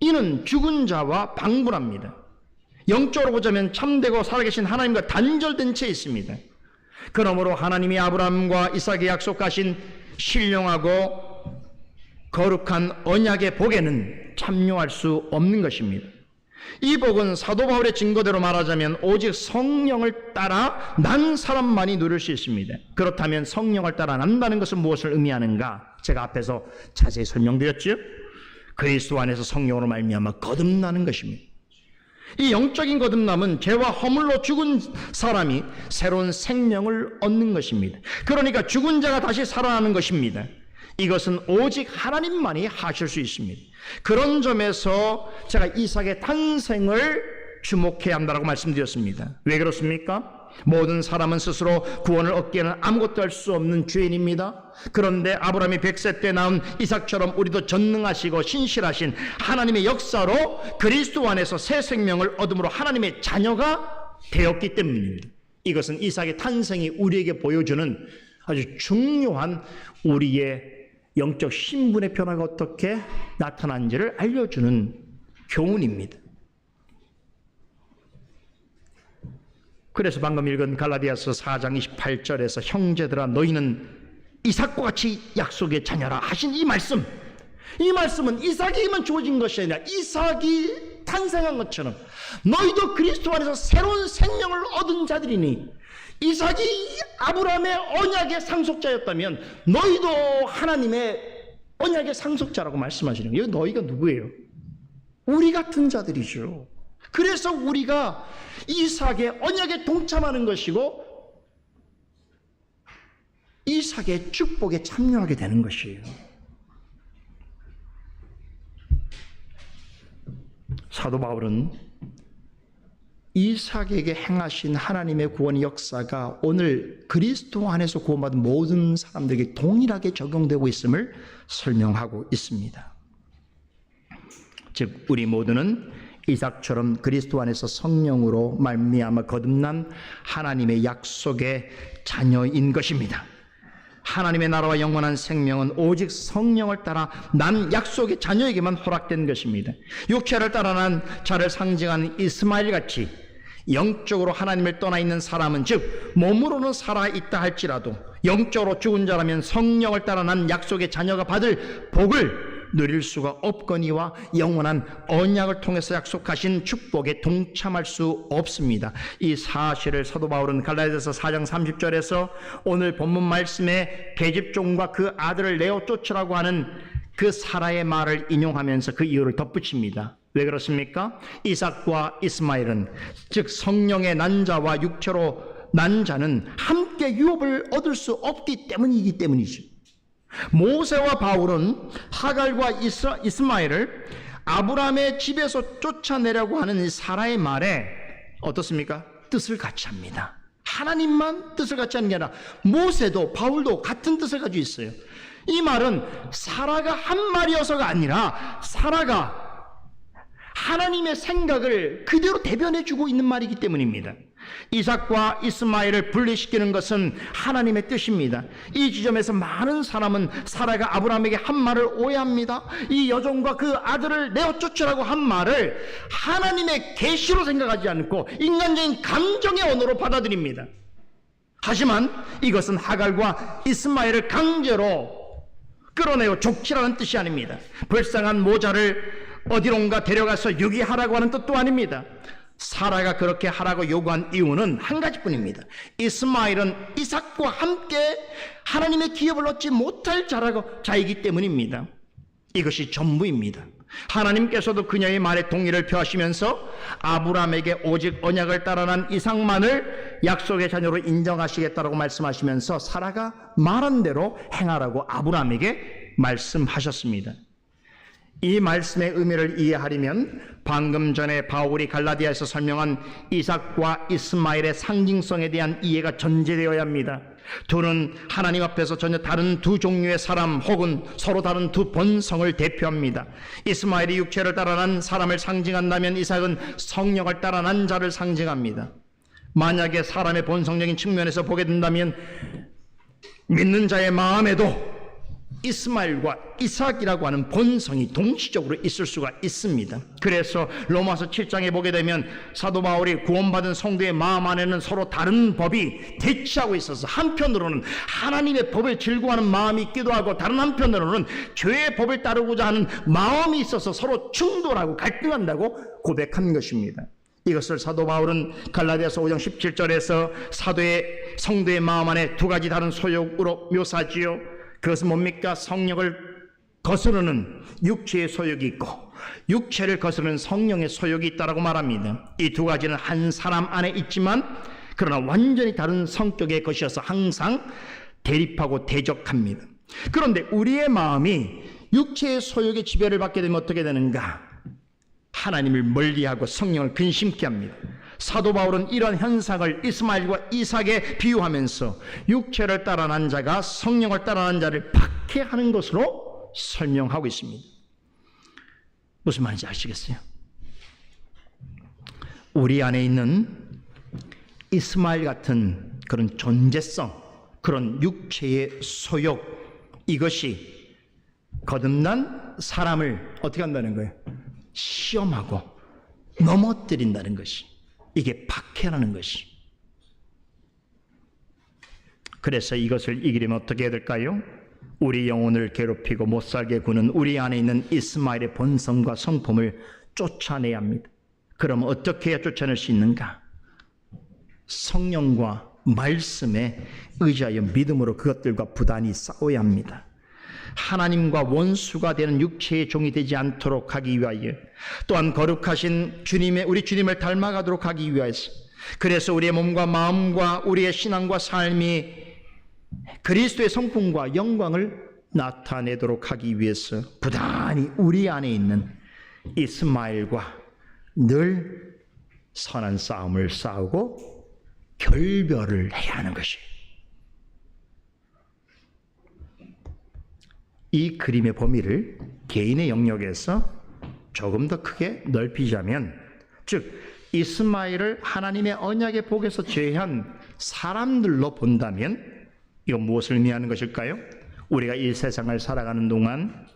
Speaker 1: 이는 죽은 자와 방불합니다. 영적으로 보자면 참되고 살아계신 하나님과 단절된 채 있습니다. 그러므로 하나님이 아브라함과 이삭에 약속하신 신령하고 거룩한 언약의 복에는 참여할 수 없는 것입니다. 이 복은 사도 바울의 증거대로 말하자면 오직 성령을 따라 난 사람만이 누릴 수 있습니다. 그렇다면 성령을 따라 난다는 것은 무엇을 의미하는가? 제가 앞에서 자세히 설명드렸죠. 그리스도 안에서 성령으로 말미암아 거듭나는 것입니다. 이 영적인 거듭남은 죄와 허물로 죽은 사람이 새로운 생명을 얻는 것입니다. 그러니까 죽은 자가 다시 살아나는 것입니다. 이것은 오직 하나님만이 하실 수 있습니다. 그런 점에서 제가 이삭의 탄생을 주목해야 한다고 말씀드렸습니다. 왜 그렇습니까? 모든 사람은 스스로 구원을 얻기에는 아무것도 할 수 없는 죄인입니다. 그런데 아브라함이 100세 때 낳은 이삭처럼 우리도 전능하시고 신실하신 하나님의 역사로 그리스도 안에서 새 생명을 얻음으로 하나님의 자녀가 되었기 때문입니다. 이것은 이삭의 탄생이 우리에게 보여주는 아주 중요한 우리의 영적 신분의 변화가 어떻게 나타난지를 알려주는 교훈입니다. 그래서 방금 읽은 갈라디아서 4장 28절에서 형제들아 너희는 이삭과 같이 약속의 자녀라 하신 이 말씀은 이삭에게만 주어진 것이 아니라 이삭이 탄생한 것처럼 너희도 그리스도 안에서 새로운 생명을 얻은 자들이니, 이삭이 아브라함의 언약의 상속자였다면 너희도 하나님의 언약의 상속자라고 말씀하시는 거예요. 너희가 누구예요? 우리 같은 자들이죠. 그래서 우리가 이삭의 언약에 동참하는 것이고 이삭의 축복에 참여하게 되는 것이에요. 사도 바울은 이삭에게 행하신 하나님의 구원의 역사가 오늘 그리스도 안에서 구원받은 모든 사람들에게 동일하게 적용되고 있음을 설명하고 있습니다. 즉 우리 모두는 이삭처럼 그리스도 안에서 성령으로 말미암아 거듭난 하나님의 약속의 자녀인 것입니다. 하나님의 나라와 영원한 생명은 오직 성령을 따라 난 약속의 자녀에게만 허락된 것입니다. 육체를 따라 난 자를 상징하는 이스마엘같이 영적으로 하나님을 떠나 있는 사람은, 즉 몸으로는 살아있다 할지라도 영적으로 죽은 자라면 성령을 따라 난 약속의 자녀가 받을 복을 누릴 수가 없거니와 영원한 언약을 통해서 약속하신 축복에 동참할 수 없습니다. 이 사실을 사도 바울은 갈라디아서 4장 30절에서 오늘 본문 말씀에 계집종과 그 아들을 내어 쫓으라고 하는 그 사라의 말을 인용하면서 그 이유를 덧붙입니다. 왜 그렇습니까? 이삭과 이스마엘은, 즉 성령의 난 자와 육체로 난 자는 함께 유업을 얻을 수 없기 때문이죠. 모세와 바울은 하갈과 이스마엘을 아브라함의 집에서 쫓아내려고 하는 사라의 말에 어떻습니까? 뜻을 같이 합니다. 하나님만 뜻을 같이 하는 게 아니라 모세도 바울도 같은 뜻을 가지고 있어요. 이 말은 사라가 한 말이어서가 아니라 사라가 하나님의 생각을 그대로 대변해주고 있는 말이기 때문입니다. 이삭과 이스마엘을 분리시키는 것은 하나님의 뜻입니다. 이 지점에서 많은 사람은 사라가 아브라함에게 한 말을 오해합니다. 이 여종과 그 아들을 내어 쫓으라고 한 말을 하나님의 계시로 생각하지 않고 인간적인 감정의 언어로 받아들입니다. 하지만 이것은 하갈과 이스마엘을 강제로 끌어내어 족치라는 뜻이 아닙니다. 불쌍한 모자를 어디론가 데려가서 유기하라고 하는 뜻도 아닙니다. 사라가 그렇게 하라고 요구한 이유는 한 가지뿐입니다. 이스마엘은 이삭과 함께 하나님의 기업을 얻지 못할 자이기 때문입니다. 이것이 전부입니다. 하나님께서도 그녀의 말에 동의를 표하시면서 아브라함에게 오직 언약을 따라 난 이삭만을 약속의 자녀로 인정하시겠다고 말씀하시면서 사라가 말한 대로 행하라고 아브라함에게 말씀하셨습니다. 이 말씀의 의미를 이해하려면 방금 전에 바울이 갈라디아에서 설명한 이삭과 이스마엘의 상징성에 대한 이해가 전제되어야 합니다. 둘은 하나님 앞에서 전혀 다른 두 종류의 사람 혹은 서로 다른 두 본성을 대표합니다. 이스마엘이 육체를 따라 난 사람을 상징한다면 이삭은 성령을 따라 난 자를 상징합니다. 만약에 사람의 본성적인 측면에서 보게 된다면 믿는 자의 마음에도 이스마엘과 이삭이라고 하는 본성이 동시적으로 있을 수가 있습니다. 그래서 로마서 7장에 보게 되면 사도 바울이 구원받은 성도의 마음 안에는 서로 다른 법이 대치하고 있어서 한편으로는 하나님의 법을 즐거워하는 마음이 있기도 하고 다른 한편으로는 죄의 법을 따르고자 하는 마음이 있어서 서로 충돌하고 갈등한다고 고백한 것입니다. 이것을 사도 바울은 갈라디아서 5장 17절에서 성도의 마음 안에 두 가지 다른 소욕으로 묘사하지요. 그것은 뭡니까? 성령을 거스르는 육체의 소욕이 있고 육체를 거스르는 성령의 소욕이 있다라고 말합니다. 이 두 가지는 한 사람 안에 있지만 그러나 완전히 다른 성격의 것이어서 항상 대립하고 대적합니다. 그런데 우리의 마음이 육체의 소욕의 지배를 받게 되면 어떻게 되는가? 하나님을 멀리하고 성령을 근심케 합니다. 사도 바울은 이런 현상을 이스마엘과 이삭에 비유하면서 육체를 따라 난 자가 성령을 따라 난 자를 박해하는 것으로 설명하고 있습니다. 무슨 말인지 아시겠어요? 우리 안에 있는 이스마엘 같은 그런 존재성, 그런 육체의 소욕, 이것이 거듭난 사람을 어떻게 한다는 거예요? 시험하고 넘어뜨린다는 것이, 이게 박해라는 것이. 그래서 이것을 이기려면 어떻게 해야 될까요? 우리 영혼을 괴롭히고 못살게 구는 우리 안에 있는 이스마엘의 본성과 성품을 쫓아내야 합니다. 그럼 어떻게 해야 쫓아낼 수 있는가? 성령과 말씀에 의지하여 믿음으로 그것들과 부단히 싸워야 합니다. 하나님과 원수가 되는 육체의 종이 되지 않도록 하기 위하여, 또한 거룩하신 우리 주님을 닮아가도록 하기 위해서, 그래서 우리의 몸과 마음과 우리의 신앙과 삶이 그리스도의 성품과 영광을 나타내도록 하기 위해서 부단히 우리 안에 있는 이스마엘과 늘 선한 싸움을 싸우고 결별을 해야 하는 것이에요. 이 그림의 범위를 개인의 영역에서 조금 더 크게 넓히자면, 즉 이스마엘을 하나님의 언약의 복에서 제한 사람들로 본다면 이건 무엇을 의미하는 것일까요? 우리가 이 세상을 살아가는 동안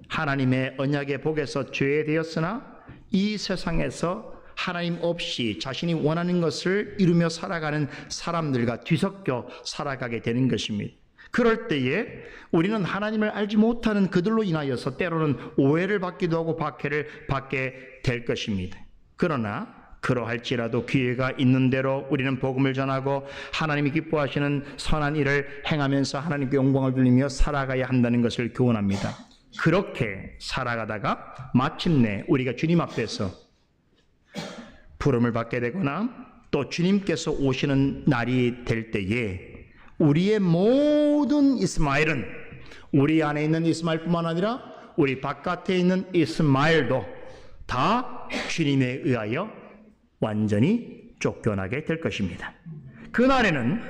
Speaker 1: 하나님의 언약의 복에서 죄되었으나 이 세상에서 하나님 없이 자신이 원하는 것을 이루며 살아가는 사람들과 뒤섞여 살아가게 되는 것입니다. 그럴 때에 우리는 하나님을 알지 못하는 그들로 인하여서 때로는 오해를 받기도 하고 박해를 받게 될 것입니다. 그러나 그러할지라도 기회가 있는 대로 우리는 복음을 전하고 하나님이 기뻐하시는 선한 일을 행하면서 하나님께 영광을 돌리며 살아가야 한다는 것을 교훈합니다. 그렇게 살아가다가 마침내 우리가 주님 앞에서 부름을 받게 되거나 또 주님께서 오시는 날이 될 때에 우리의 모든 이스마엘은, 우리 안에 있는 이스마엘뿐만 아니라 우리 바깥에 있는 이스마엘도 다 주님에 의하여 완전히 쫓겨나게 될 것입니다. 그날에는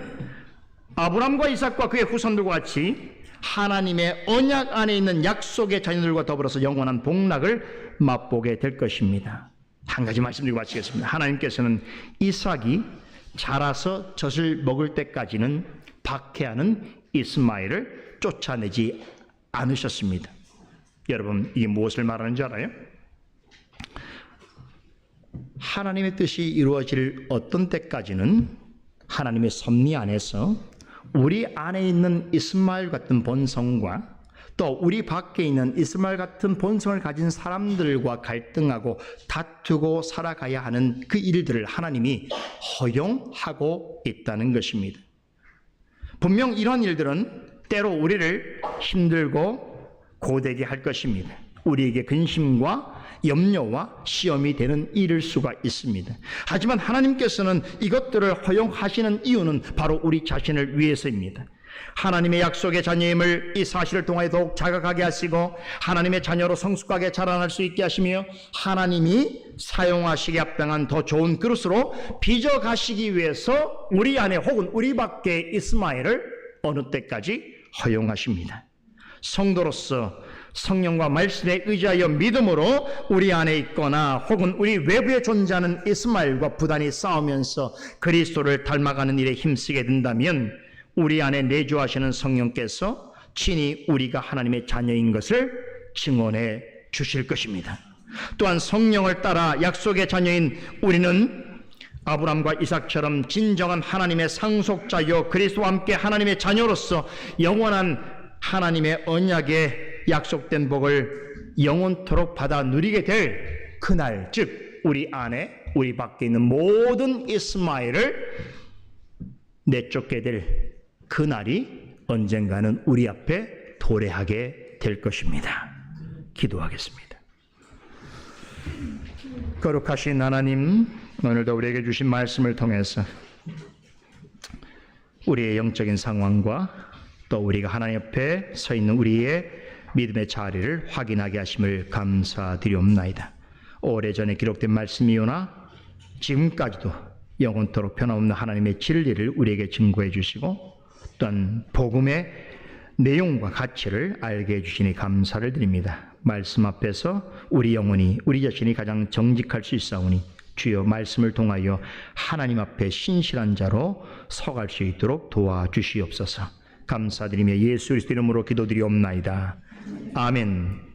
Speaker 1: 아브라함과 이삭과 그의 후손들과 같이 하나님의 언약 안에 있는 약속의 자녀들과 더불어서 영원한 복락을 맛보게 될 것입니다. 한 가지 말씀드리고 마치겠습니다. 하나님께서는 이삭이 자라서 젖을 먹을 때까지는 박해하는 이스마엘을 쫓아내지 않으셨습니다. 여러분, 이게 무엇을 말하는지 알아요? 하나님의 뜻이 이루어질 어떤 때까지는 하나님의 섭리 안에서 우리 안에 있는 이스마엘 같은 본성과 또 우리 밖에 있는 이스마엘 같은 본성을 가진 사람들과 갈등하고 다투고 살아가야 하는 그 일들을 하나님이 허용하고 있다는 것입니다. 분명 이런 일들은 때로 우리를 힘들고 고되게 할 것입니다. 우리에게 근심과 염려와 시험이 되는 일일 수가 있습니다. 하지만 하나님께서는 이것들을 허용하시는 이유는 바로 우리 자신을 위해서입니다. 하나님의 약속의 자녀임을 이 사실을 통하여 더욱 자각하게 하시고 하나님의 자녀로 성숙하게 자라날 수 있게 하시며 하나님이 사용하시기에 합당한 더 좋은 그릇으로 빚어가시기 위해서 우리 안에 혹은 우리 밖에 이스마엘을 어느 때까지 허용하십니다. 성도로서 성령과 말씀에 의지하여 믿음으로 우리 안에 있거나 혹은 우리 외부에 존재하는 이스마엘과 부단히 싸우면서 그리스도를 닮아가는 일에 힘쓰게 된다면 우리 안에 내주하시는 성령께서 친히 우리가 하나님의 자녀인 것을 증언해 주실 것입니다. 또한 성령을 따라 약속의 자녀인 우리는 아브라함과 이삭처럼 진정한 하나님의 상속자요 그리스도와 함께 하나님의 자녀로서 영원한 하나님의 언약에 약속된 복을 영원토록 받아 누리게 될 그날, 즉 우리 안에 우리 밖에 있는 모든 이스마엘을 내쫓게 될 그날이 언젠가는 우리 앞에 도래하게 될 것입니다. 기도하겠습니다. 거룩하신 하나님, 오늘도 우리에게 주신 말씀을 통해서 우리의 영적인 상황과 또 우리가 하나님 옆에 서 있는 우리의 믿음의 자리를 확인하게 하심을 감사드리옵나이다. 오래전에 기록된 말씀이오나 지금까지도 영원토록 변함없는 하나님의 진리를 우리에게 증거해 주시고 또한 복음의 내용과 가치를 알게 해주시니 감사를 드립니다. 말씀 앞에서 우리 영혼이 우리 자신이 가장 정직할 수 있사오니 주여 말씀을 통하여 하나님 앞에 신실한 자로 서갈 수 있도록 도와주시옵소서. 감사드리며 예수 그리스도 이름으로 기도드리옵나이다. 아멘.